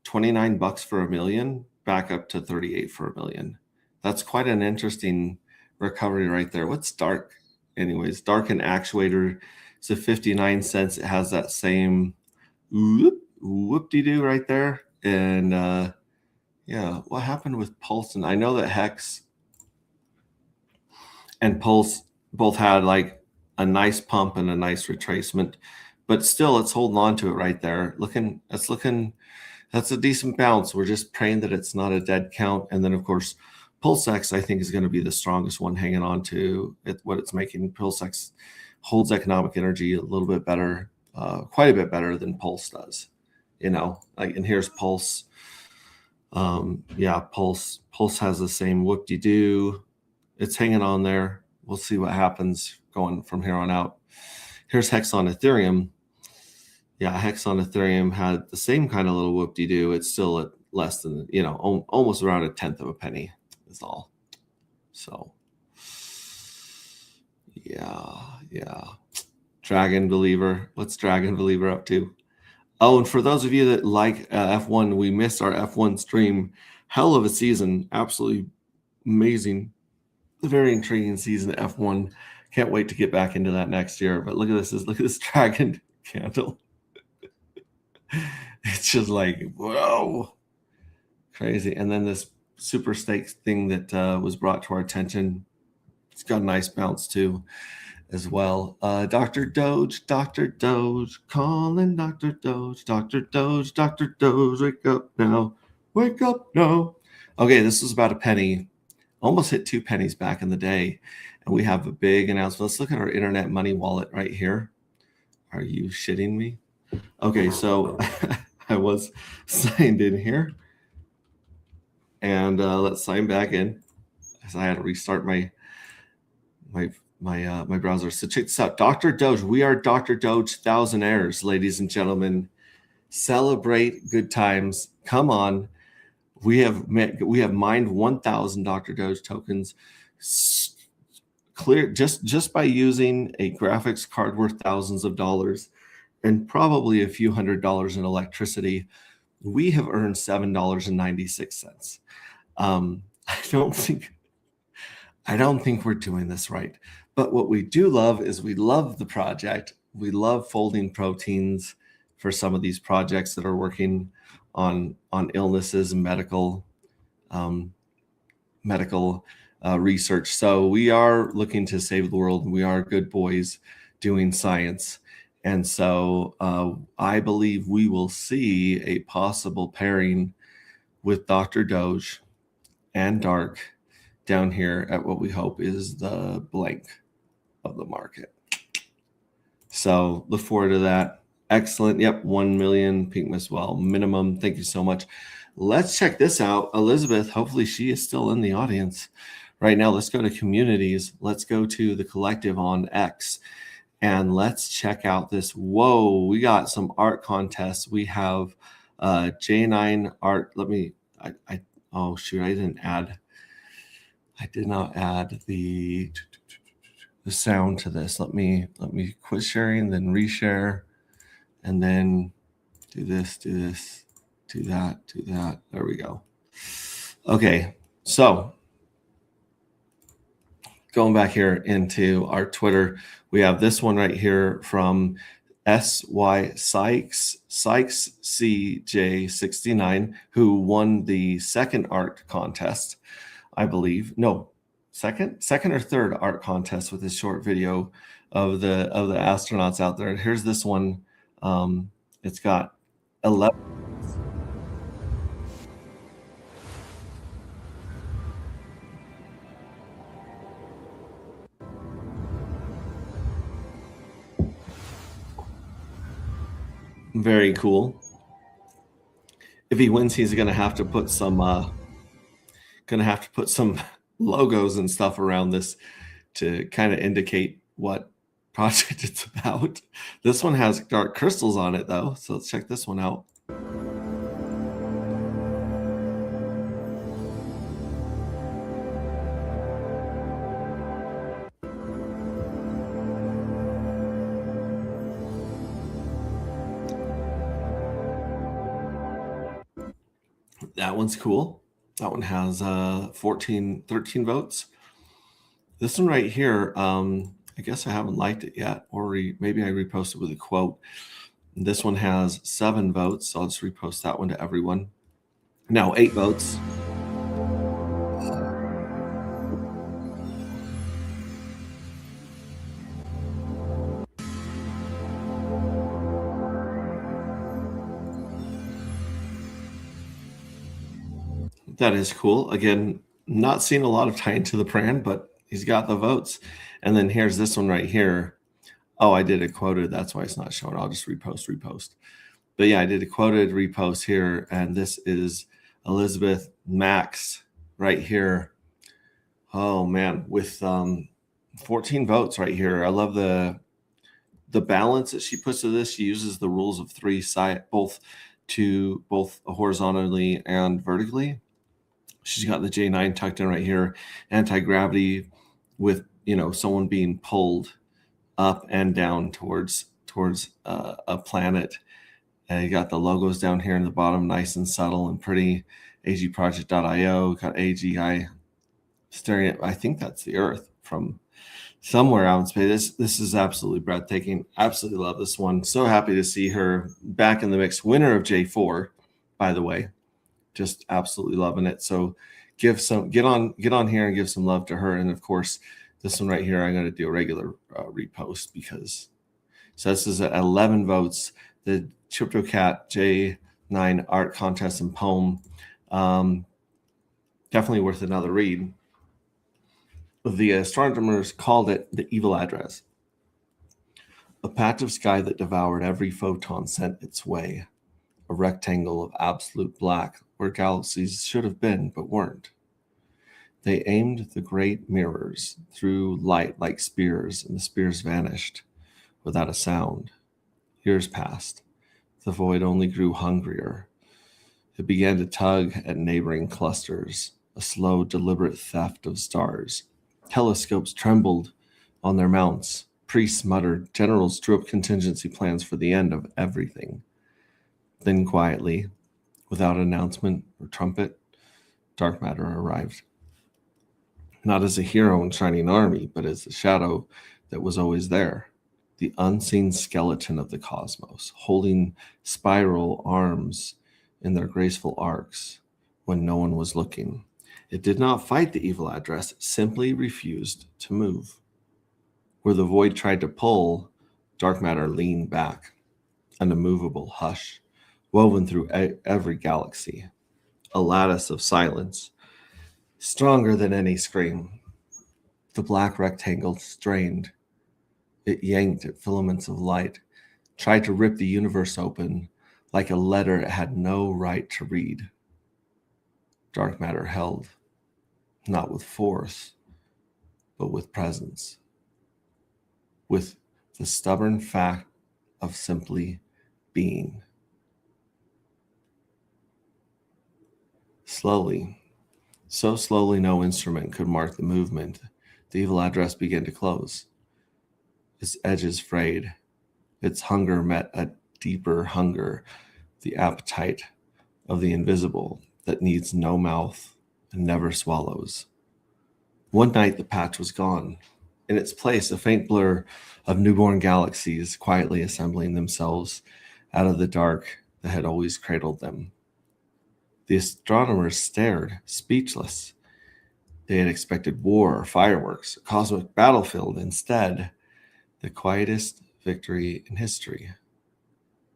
29 bucks for a million, back up to 38 for a million. That's quite an interesting recovery right there. What's Dark? Anyways, Dark and Actuator. So 59 cents. It has that same whoop-de-doo right there. And yeah, what happened with Pulse? And I know that Hex and Pulse both had like a nice pump and a nice retracement, but still it's holding on to it right there. That's a decent bounce. We're just praying that it's not a dead count. And then of course, PulseX I think is going to be the strongest one hanging on to it, what it's making. PulseX holds economic energy a little bit better, quite a bit better than Pulse does, you know, like, and here's Pulse. Yeah, Pulse has the same whoop-de-doo. It's hanging on there. We'll see what happens going from here on out. Here's Hex on Ethereum. Yeah, Hex on Ethereum had the same kind of little whoop-de-doo. It's still at less than, you know, almost around a tenth of a penny is all. So, yeah. Dragon Believer. What's Dragon Believer up to? Oh, and for those of you that like F1, we missed our F1 stream. Hell of a season. Absolutely amazing. A very intriguing season at F1. Can't wait to get back into that next year. But look at this. Look at this dragon candle. It's just like, whoa. Crazy. And then this super stakes thing that was brought to our attention. It's got a nice bounce too as well. Dr. Doge, calling Dr. Doge, Dr. Doge, wake up now, wake up now. Okay, this was about a penny, almost hit 2 pennies back in the day, and we have a big announcement. Let's look at our internet money wallet right here. Are you shitting me? Okay, so I was signed in here, and let's sign back in, because I had to restart my browser. So check this out. Dr. Doge. We are Dr. Doge thousandaires, ladies and gentlemen. Celebrate good times. Come on. We have mined 1,000 Dr. Doge tokens. Clear just by using a graphics card worth thousands of dollars and probably a few $100s in electricity. We have earned $7.96. I don't think we're doing this right. But what we do love is we love the project. We love folding proteins for some of these projects that are working on illnesses and medical research. So we are looking to save the world. We are good boys doing science. And so I believe we will see a possible pairing with Dr. Doge and Dark down here at what we hope is the blank of the market. So look forward to that. Excellent. Yep, 1 million Pink Miss Well minimum. Thank you so much. Let's check this out. Elizabeth, hopefully she is still in the audience right now. Let's go to communities. Let's go to the collective on X, and let's check out this. Whoa, we got some art contests. We have J9 art. Oh shoot, I did not add the sound to this. Let me quit sharing, then reshare, and then do this, do that. There we go. Okay, so going back here into our Twitter, we have this one right here from SY Sykes CJ69, who won the second art contest, I believe. No, second or third art contest with this short video of the astronauts out there. Here's this one. It's got 11. Very cool. If he wins, he's gonna have to put some logos and stuff around this to kind of indicate what project it's about. This one has dark crystals on it though, so let's check this one out. That one's cool. That one has 13 votes. This one right here, I guess I haven't liked it yet, or maybe I reposted with a quote. This one has 7 votes, so I'll just repost that one to everyone. Now 8 votes. That is cool. Again, not seeing a lot of tie into the brand, but he's got the votes. And then here's this one right here. Oh, I did a quoted. That's why it's not showing. I'll just repost. But yeah, I did a quoted repost here. And this is Elizabeth Max right here. Oh, man, with 14 votes right here. I love the balance that she puts to this. She uses the rules of 3 both horizontally and vertically. She's got the J9 tucked in right here, anti-gravity with, someone being pulled up and down towards a planet. And you got the logos down here in the bottom, nice and subtle and pretty. agproject.io, got AGI staring at, I think that's the Earth from somewhere out in space. This is absolutely breathtaking. Absolutely love this one. So happy to see her back in the mix. Winner of J4, by the way. Just absolutely loving it. So get on here and give some love to her. And of course, this one right here, I'm going to do a regular repost because this is at 11 votes. The CryptoCat J9 art contest and poem, definitely worth another read. The astronomers called it the evil address, a patch of sky that devoured every photon sent its way, a rectangle of absolute black where galaxies should have been but weren't. They aimed the great mirrors, threw light like spears, and the spears vanished without a sound. Years passed. The void only grew hungrier. It began to tug at neighboring clusters, a slow, deliberate theft of stars. Telescopes trembled on their mounts. Priests muttered. Generals drew up contingency plans for the end of everything. Then quietly, without announcement or trumpet, dark matter arrived. Not as a hero in shining army, but as the shadow that was always there. The unseen skeleton of the cosmos, holding spiral arms in their graceful arcs when no one was looking. It did not fight the evil address, it simply refused to move. Where the void tried to pull, dark matter leaned back, an immovable hush, woven through every galaxy, a lattice of silence, stronger than any scream. The black rectangle strained. It yanked at filaments of light, tried to rip the universe open like a letter it had no right to read. Dark matter held, not with force, but with presence, with the stubborn fact of simply being. Slowly, so slowly no instrument could mark the movement, the evil address began to close. Its edges frayed. Its hunger met a deeper hunger, the appetite of the invisible that needs no mouth and never swallows. One night the patch was gone. In its place, a faint blur of newborn galaxies quietly assembling themselves out of the dark that had always cradled them. The astronomers stared, speechless. They had expected war, fireworks, a cosmic battlefield. Instead, the quietest victory in history.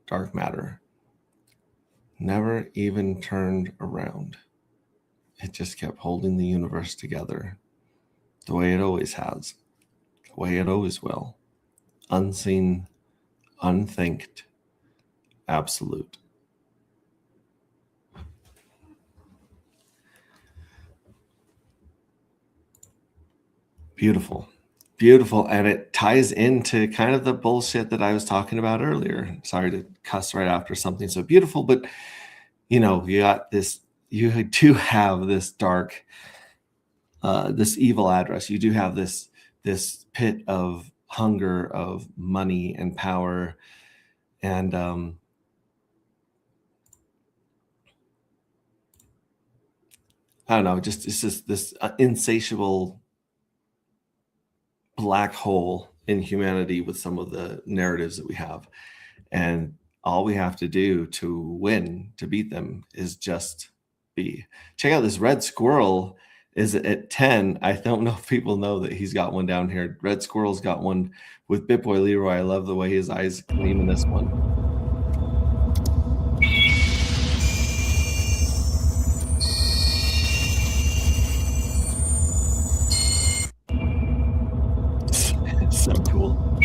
Dark matter never even turned around. It just kept holding the universe together the way it always has, the way it always will. Unseen, unthinked, absolute. Beautiful. Beautiful. And it ties into kind of the bullshit that I was talking about earlier. Sorry to cuss right after something so beautiful, but you got this, you do have this dark, this evil address. You do have this pit of hunger, of money and power. And I don't know, it's just this insatiable black hole in humanity with some of the narratives that we have. And all we have to do to win, to beat them, is just be. Check out this red squirrel is at 10. I don't know if people know that he's got one down here. Red squirrel's got one with BitBoy Leroy. I love the way his eyes gleam in this one. So cool.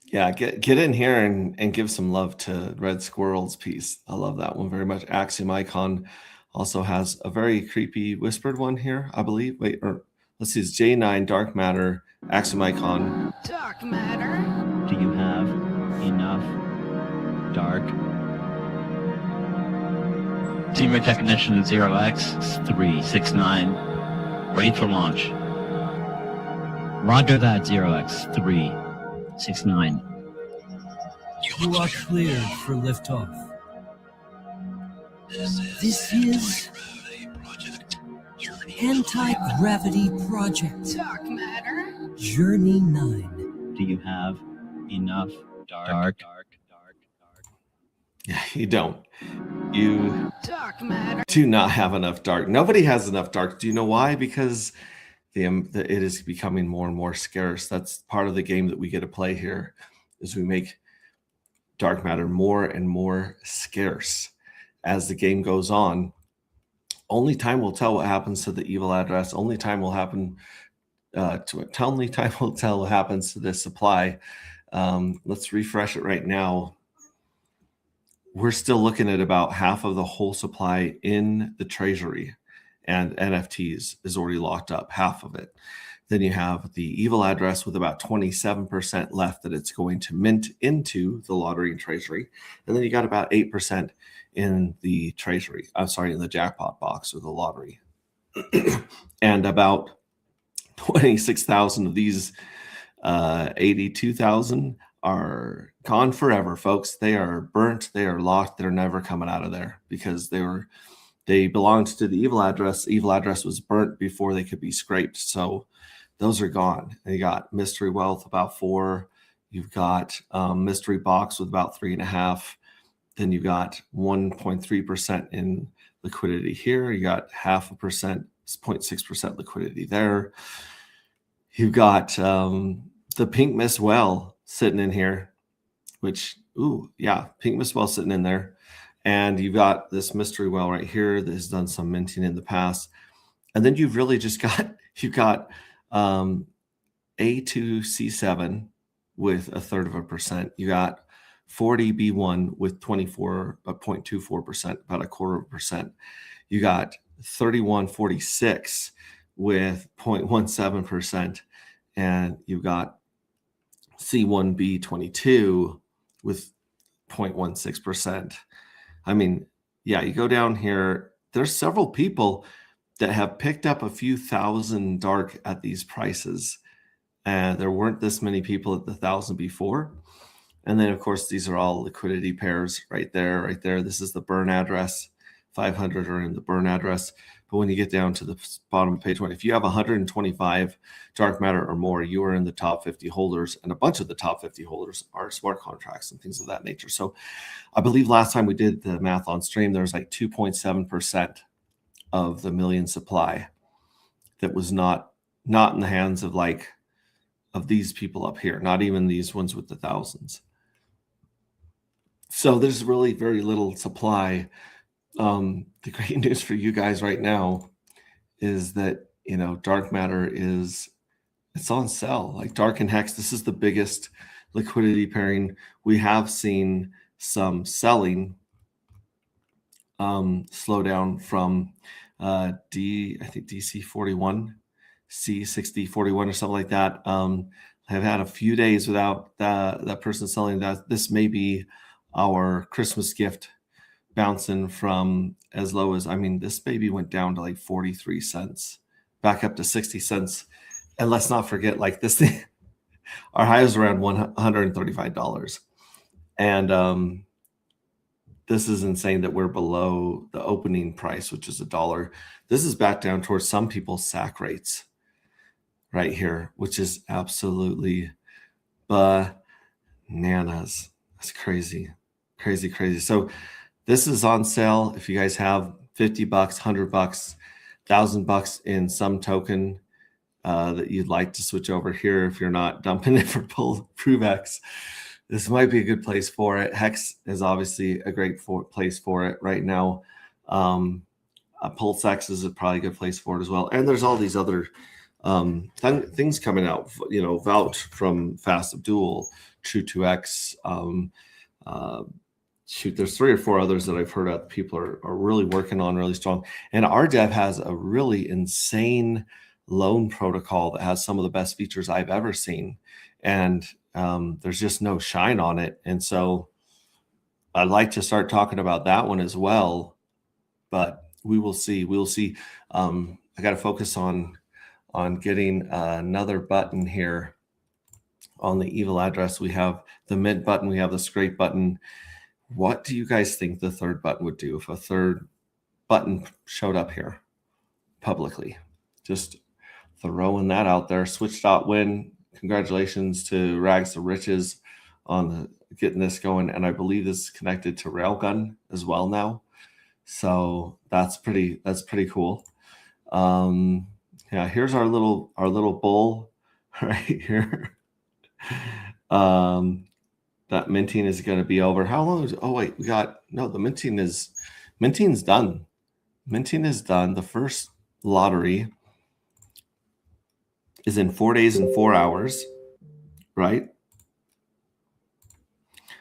Yeah, get in here and give some love to Red Squirrel's piece. I love that one very much. Axiom Icon also has a very creepy whispered one here, I believe. Wait, or let's see, it's J9 Dark Matter, Axiom Icon. Dark Matter. Do you have enough dark? Team recognition 0x369. Ready for launch. Roger that, 0x369. You are cleared for liftoff. This is Anti-Gravity Project. Dark Matter. Journey 9. Do you have enough dark? Yeah, you don't. You Dark Matter. do not have enough dark. Nobody has enough dark. Do you know why? Because it is becoming more and more scarce. That's part of the game that we get to play here, is we make dark matter more and more scarce as the game goes on. Only time will tell what happens to the evil address. Only time will happen only time will tell what happens to this supply. Let's refresh it right now. We're still looking at about half of the whole supply in the treasury, and NFTs is already locked up, half of it. Then you have the evil address with about 27% left that it's going to mint into the lottery and treasury. And then you got about 8% in the treasury. I'm sorry, in the jackpot box or the lottery. And about 26,000 of these 82,000 are gone forever, folks. They are burnt. They are locked. They're never coming out of there because they belonged to the evil address. The evil address was burnt before they could be scraped. So those are gone. And you got Mystery Wealth about 4. You've got Mystery Box with about 3.5. Then you got 1.3% in liquidity here. You got 0.5%, 0.6% liquidity there. You've got the Pink Mist Well sitting in here, which, Pink Mist Well sitting in there. And you've got this Mystery Well right here that has done some minting in the past. And then you've really just got, A2C7 with 1/3%. You got 40B1 with 24.24%, about 1/4%. You got 3146 with 0.17%. And you've got C1B22 with 0.16%. I mean, yeah, you go down here, there's several people that have picked up a few thousand dark at these prices. And there weren't this many people at the 1,000 before. And then, of course, these are all liquidity pairs right there. This is the burn address. 500 are in the burn address. But when you get down to the bottom of page 1, if you have 125 dark matter or more, you are in the top 50 holders. And a bunch of the top 50 holders are smart contracts and things of that nature. So I believe last time we did the math on stream, there was like 2.7% of the million supply that was not in the hands of these people up here, not even these ones with the thousands. So there's really very little supply. The great news for you guys right now is that, dark matter it's on sale. Like dark and hex, this is the biggest liquidity pairing. We have seen some selling slow down from I think DC41, C6041 or something like that. I've had a few days without that person selling that. This may be our Christmas gift bouncing from as low as, this baby went down to like 43 cents, back up to 60 cents. And let's not forget, like this thing, our high was around $135. And this is insane that we're below the opening price, which is $1. This is back down towards some people's sack rates right here, which is absolutely bananas. That's crazy, crazy, crazy. So this is on sale. If you guys have $50, $100, $1,000 in some token that you'd like to switch over here, if you're not dumping it for ProveX, this might be a good place for it. Hex is obviously a great place for it right now. PulseX is probably a good place for it as well. And there's all these other things coming out, Vouch from Fast Abdul, True2X. There's 3 or 4 others that I've heard of people are really working on really strong. And RDev has a really insane loan protocol that has some of the best features I've ever seen. And there's just no shine on it. And so I'd like to start talking about that one as well, but we will see. We'll see. I got to focus on getting another button here on the evil address. We have the mint button. We have the scrape button. What do you guys think the third button would do if a third button showed up here publicly? Just throwing that out there. Switch.win. Congratulations to Rags to Riches on getting this going. And I believe this is connected to Railgun as well now. So that's pretty cool. Yeah, here's our little bull right here. That minting is going to be over. How long is it? Oh wait, the minting's done. Minting is done. The first lottery is in 4 days and 4 hours, right?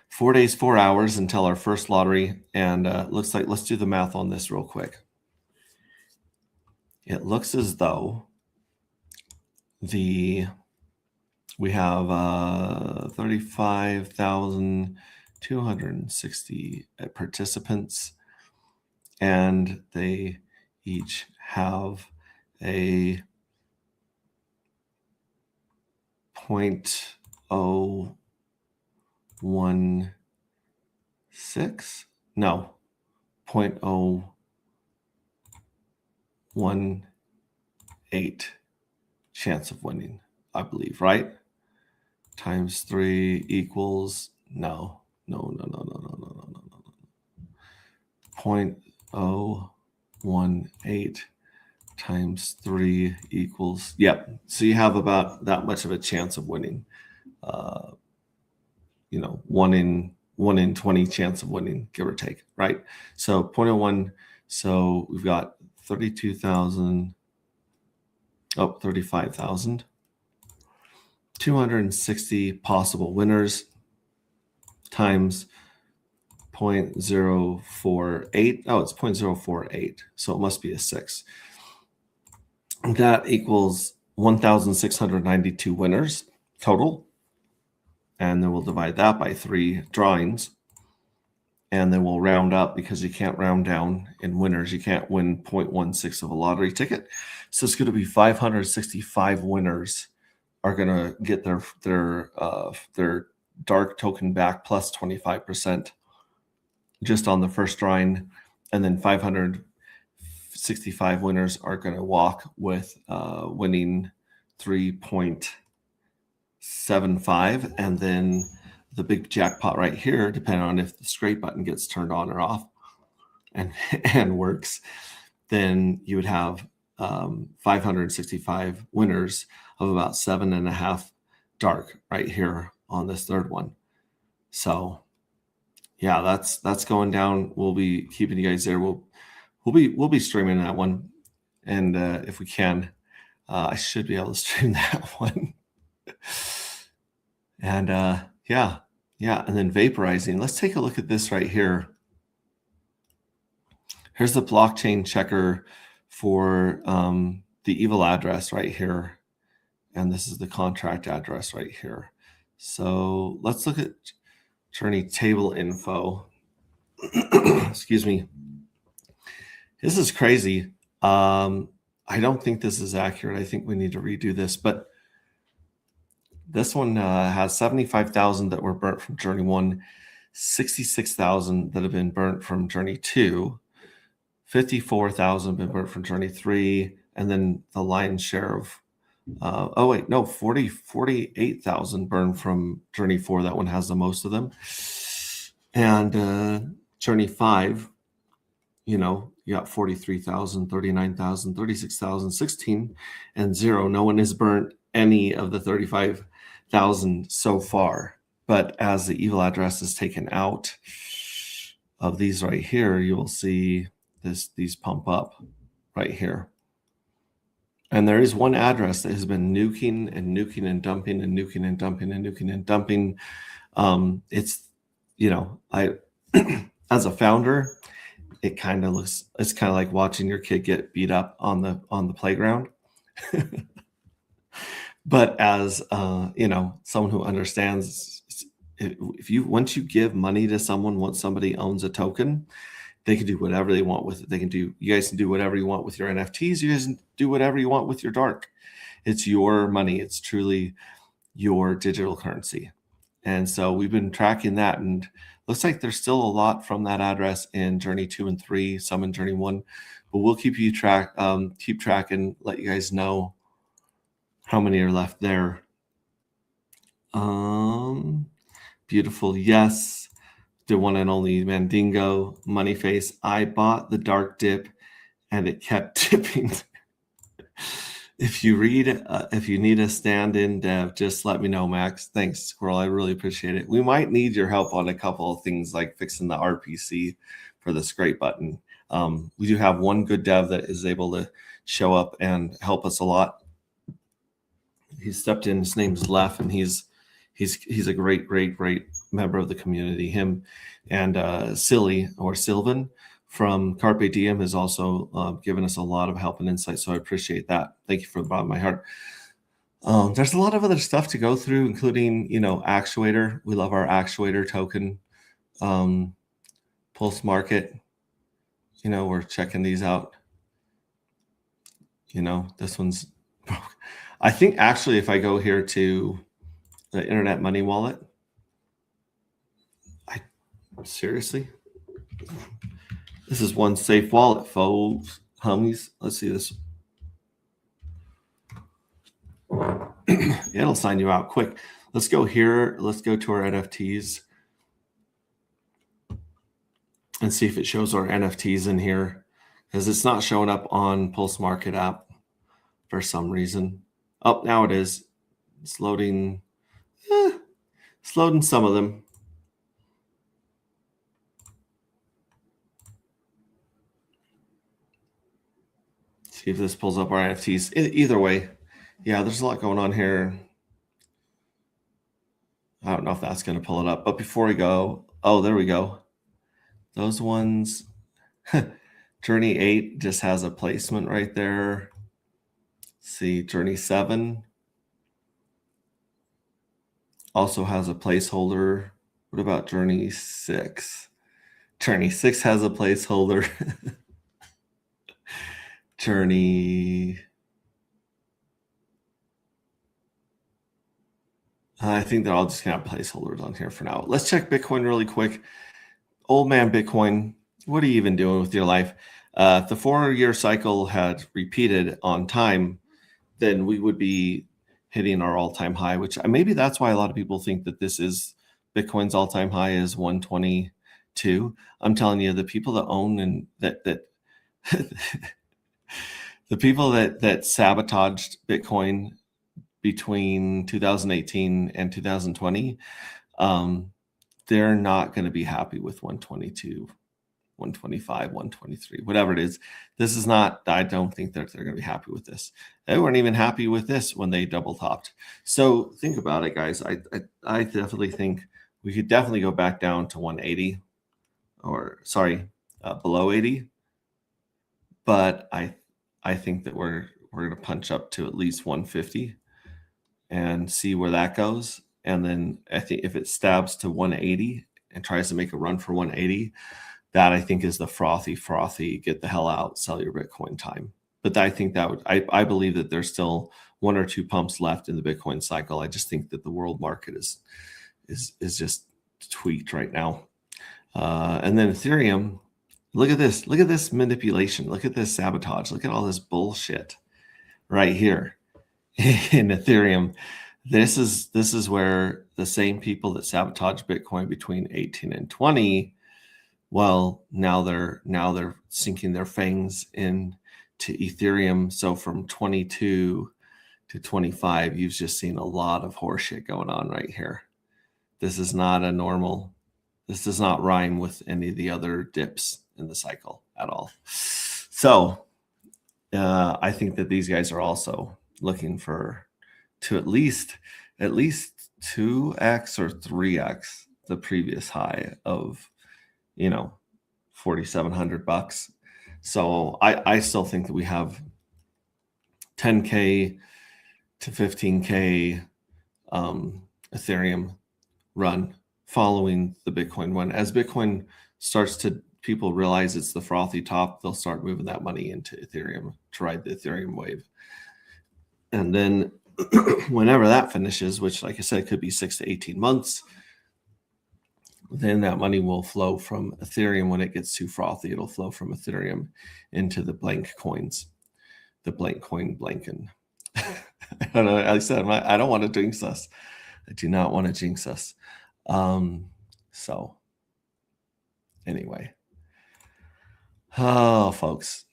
4 days, 4 hours until our first lottery. And looks like, let's do the math on this real quick. It looks as though we have 35,260 participants, and they each have a 0.016, no, 0.018 chance of winning, I believe, right? Times 3 equals, no. 0.018 times 3 equals, yep. So you have about that much of a chance of winning. 1 in 20 chance of winning, give or take, right? So 0.01. So we've got 35,260 possible winners times 0.048. Oh, it's 0.048. So it must be a 6. That equals 1,692 winners total. And then we'll divide that by 3 drawings. And then we'll round up, because you can't round down in winners. You can't win 0.16 of a lottery ticket. So it's going to be 565 winners are going to get their dark token back plus 25% just on the first drawing. And then 565 winners are going to walk with winning 3.75. And then the big jackpot right here, depending on if the scrape button gets turned on or off and works, then you would have 565 winners of about 7.5 dark right here on this third one. So yeah, that's going down. We'll be keeping you guys there. We'll be streaming that one. And if we can, I should be able to stream that one. And yeah. And then vaporizing. Let's take a look at this right here. Here's the blockchain checker for the evil address right here. And this is the contract address right here. So let's look at Journey table info. Excuse me. This is crazy. I don't think this is accurate. I think we need to redo this, but this one has 75,000 that were burnt from Journey 1, 66,000 that have been burnt from Journey 2, 54,000 been burnt from Journey 3, and then the lion's share of 48,000 burned from Journey 4. That one has the most of them. And Journey 5, you got 43,000, 39,000, 36,000, 16, and 0. No one has burnt any of the 35,000 so far. But as the evil address is taken out of these right here, you will see these pump up right here. And there is one address that has been nuking and nuking and dumping and nuking and dumping and nuking and dumping. It's, I, as a founder, it's kind of like watching your kid get beat up on the playground. But as, someone who understands, once you give money to someone, once somebody owns a token, they can do whatever they want with it. You guys can do whatever you want with your NFTs. You guys can do whatever you want with your dark. It's your money. It's truly your digital currency. And so we've been tracking that, and looks like there's still a lot from that address in Journey 2 and 3, some in Journey 1, but we'll keep track and let you guys know how many are left there. Beautiful. Yes. The one and only Mandingo, Moneyface. I bought the dark dip and it kept dipping. If you need a stand-in dev, just let me know, Max. Thanks, Squirrel. I really appreciate it. We might need your help on a couple of things like fixing the RPC for the scrape button. We do have one good dev that is able to show up and help us a lot. He stepped in. His name's Lef, and he's a great member of the community. Him and Silly or Sylvan from Carpe Diem has also given us a lot of help and insight. So I appreciate that. Thank you from the bottom of my heart. There's a lot of other stuff to go through, including, Actuator. We love our Actuator token. Pulse Market. We're checking these out. This one's, I think actually if I go here to the Internet Money Wallet, seriously, this is one safe wallet, folks, homies. Let's see this. It'll sign you out quick. Let's go here. Let's go to our NFTs and see if it shows our NFTs in here, because it's not showing up on Pulse Market app for some reason. Oh, now it is. It's loading. It's loading some of them. See if this pulls up our NFTs. Either way, yeah, there's a lot going on here. I don't know if that's going to pull it up. But before we go, oh, there we go. Those ones, Journey 8 just has a placement right there. See, Journey 7 also has a placeholder. What about Journey 6? Journey 6 has a placeholder. Journey, I think they're all just going to have placeholders on here for now. Let's check Bitcoin really quick. Old man Bitcoin, what are you even doing with your life? If the 4-year cycle had repeated on time, then we would be hitting our all-time high, which maybe that's why a lot of people think that this is Bitcoin's all-time high is 122. I'm telling you, the people that own and that the people that sabotaged Bitcoin between 2018 and 2020, they're not going to be happy with 122. 125, 123, whatever it is. This is not, I don't think that they're going to be happy with this. They weren't even happy with this when they double topped. So think about it, guys. I definitely think we could definitely go back down to 180 or sorry, below 80. But I think that we're going to punch up to at least 150 and see where that goes. And then I think if it stabs to 180 and tries to make a run for 180, that I think is the frothy, get the hell out, sell your Bitcoin time. But I think that I believe that there's still one or two pumps left in the Bitcoin cycle. I just think that the world market is just tweaked right now. And then Ethereum, look at this manipulation. Look at this sabotage. Look at all this bullshit right here in Ethereum. This is where the same people that sabotage Bitcoin between 18 and 20, well, now they're sinking their fangs into Ethereum. So from 22 to 25, you've just seen a lot of horseshit going on right here. This is not this does not rhyme with any of the other dips in the cycle at all. So I think that these guys are also looking to at least 2x or 3x the previous high of, $4,700. So I still think that we have 10K to 15K Ethereum run following the Bitcoin one. As Bitcoin starts to, people realize it's the frothy top, they'll start moving that money into Ethereum to ride the Ethereum wave. And then whenever that finishes, which like I said, could be 6 to 18 months, then that money will flow from Ethereum. When it gets too frothy, it'll flow from Ethereum into the blank coins, the blank coin blanken. I don't know. I said, I don't want to jinx us. I do not want to jinx us. So anyway, folks,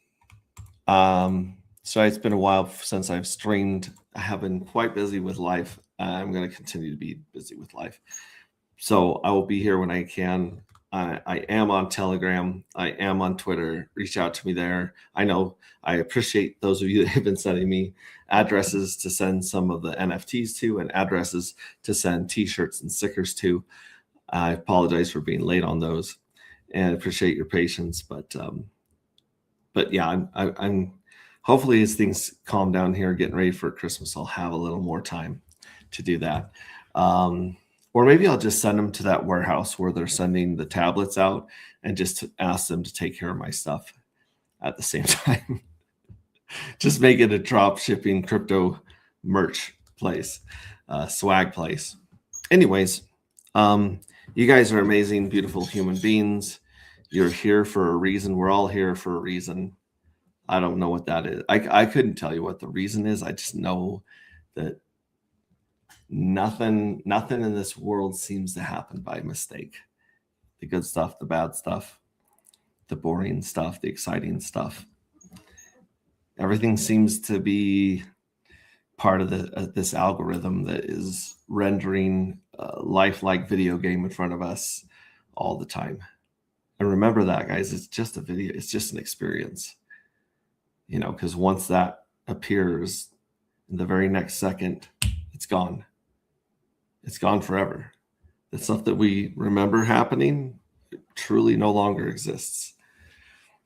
so it's been a while since I've streamed. I have been quite busy with life. I'm going to continue to be busy with life. So I will be here when I can. I am on Telegram. I am on Twitter. Reach out to me there. I know I appreciate those of you that have been sending me addresses to send some of the NFTs to and addresses to send t-shirts and stickers to. I apologize for being late on those and appreciate your patience. But yeah, I'm hopefully as things calm down here, getting ready for Christmas, I'll have a little more time to do that. Or maybe I'll just send them to that warehouse where they're sending the tablets out and just ask them to take care of my stuff at the same time. Just make it a drop shipping crypto merch place, swag place. Anyways, you guys are amazing, beautiful human beings. You're here for a reason. We're all here for a reason. I don't know what that is. I couldn't tell you what the reason is. I just know that nothing in this world seems to happen by mistake. The good stuff, the bad stuff, the boring stuff, the exciting stuff. Everything seems to be part of this algorithm that is rendering a lifelike video game in front of us all the time. And remember that, guys, it's just a video. It's just an experience, because once that appears in the very next second, it's gone. It's gone forever. The stuff that we remember happening truly no longer exists,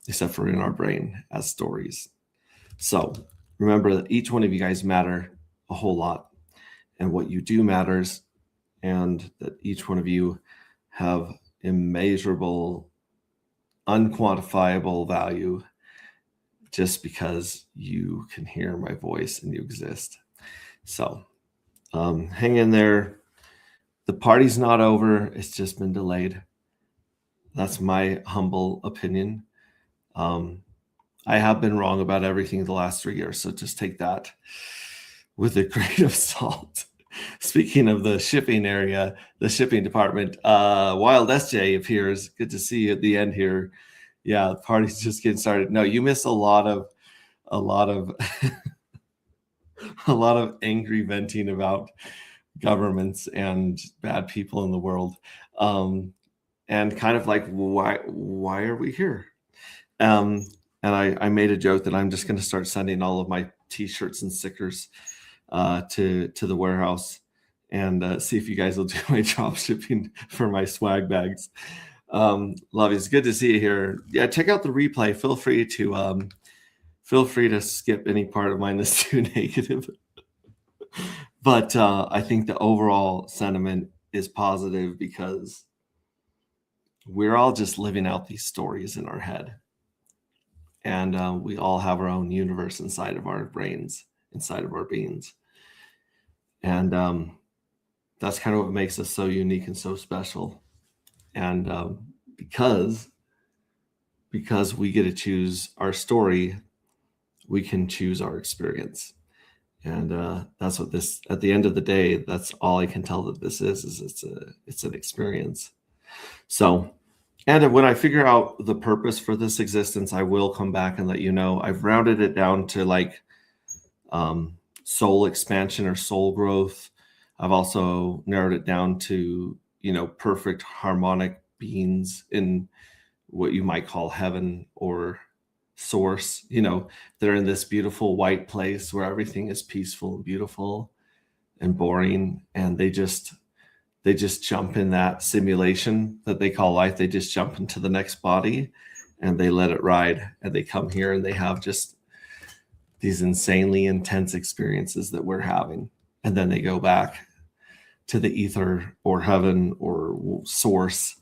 except for in our brain as stories. So remember that each one of you guys matter a whole lot, and what you do matters, and that each one of you have immeasurable, unquantifiable value just because you can hear my voice and you exist. So hang in there. The party's not over. It's just been delayed. That's my humble opinion. I have been wrong about everything the last 3 years, so just take that with a grain of salt. Speaking of the shipping area, the shipping department, Wild SJ appears. Good to see you at the end here. Yeah, the party's just getting started. No, you missed a lot of a lot of angry venting about governments and bad people in the world. and kind of like, why are we here? And I made a joke that I'm just going to start sending all of my t-shirts and stickers to the warehouse and see if you guys will do my drop shipping for my swag bags. Love you. It's good to see you here. Yeah, check out the replay. Feel free to skip any part of mine that's too negative. But I think the overall sentiment is positive because we're all just living out these stories in our head. And we all have our own universe inside of our brains, inside of our beings. And that's kind of what makes us so unique and so special. And because we get to choose our story, we can choose our experience. And that's what this, at the end of the day, that's all I can tell that this is it's an experience. So, and when I figure out the purpose for this existence, I will come back and let you know. I've rounded it down to like soul expansion or soul growth. I've also narrowed it down to, perfect harmonic beings in what you might call heaven or source. They're in this beautiful white place where everything is peaceful and beautiful and boring, and they just jump in that simulation that they call life. They just jump into the next body and they let it ride, and they come here and they have just these insanely intense experiences that we're having, and then they go back to the ether or heaven or source,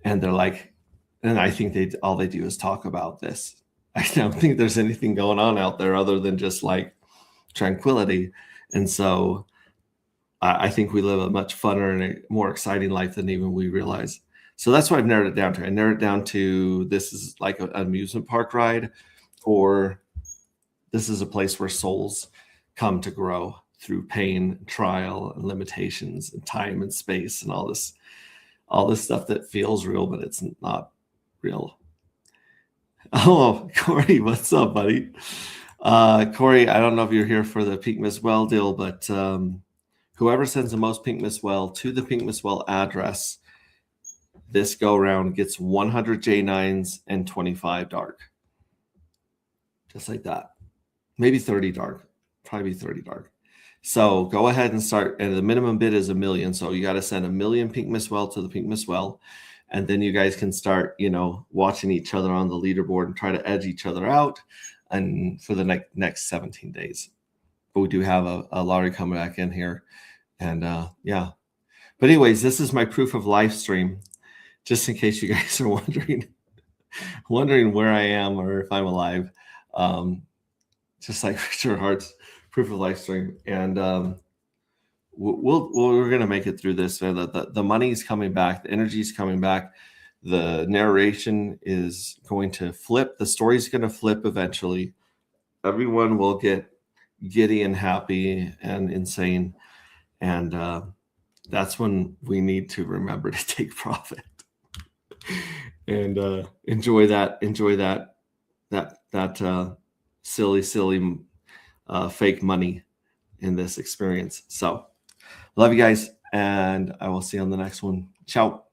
and they're like, and I think all they do is talk about this. I don't think there's anything going on out there other than just like tranquility. And so I think we live a much funner and a more exciting life than even we realize. So that's what I've narrowed it down to. I narrowed it down to this is like an amusement park ride, or this is a place where souls come to grow through pain, trial, and limitations, and time and space, and all this stuff that feels real, but it's not real. Oh, Corey, what's up, buddy? Corey, I don't know if you're here for the Pink Miss Well deal, but whoever sends the most Pink Miss Well to the Pink Miss Well address this go round gets 100 J9s and 25 dark. Just like that. Maybe 30 dark. Probably 30 dark. So go ahead and start. And the minimum bid is $1 million. So you got to send 1 million Pink Miss Well to the Pink Miss Well. And then you guys can start, watching each other on the leaderboard and try to edge each other out and for the next 17 days. But we do have a lottery coming back in here. And yeah. But anyways, this is my proof of life stream. Just in case you guys are wondering where I am or if I'm alive. Just like Richard Hart's proof of life stream. And we're going to make it through this. So the money's coming back. The energy's coming back. The narration is going to flip. The story's going to flip eventually. Everyone will get giddy and happy and insane. And that's when we need to remember to take profit and enjoy that silly fake money in this experience. So love you guys, and I will see you on the next one. Ciao.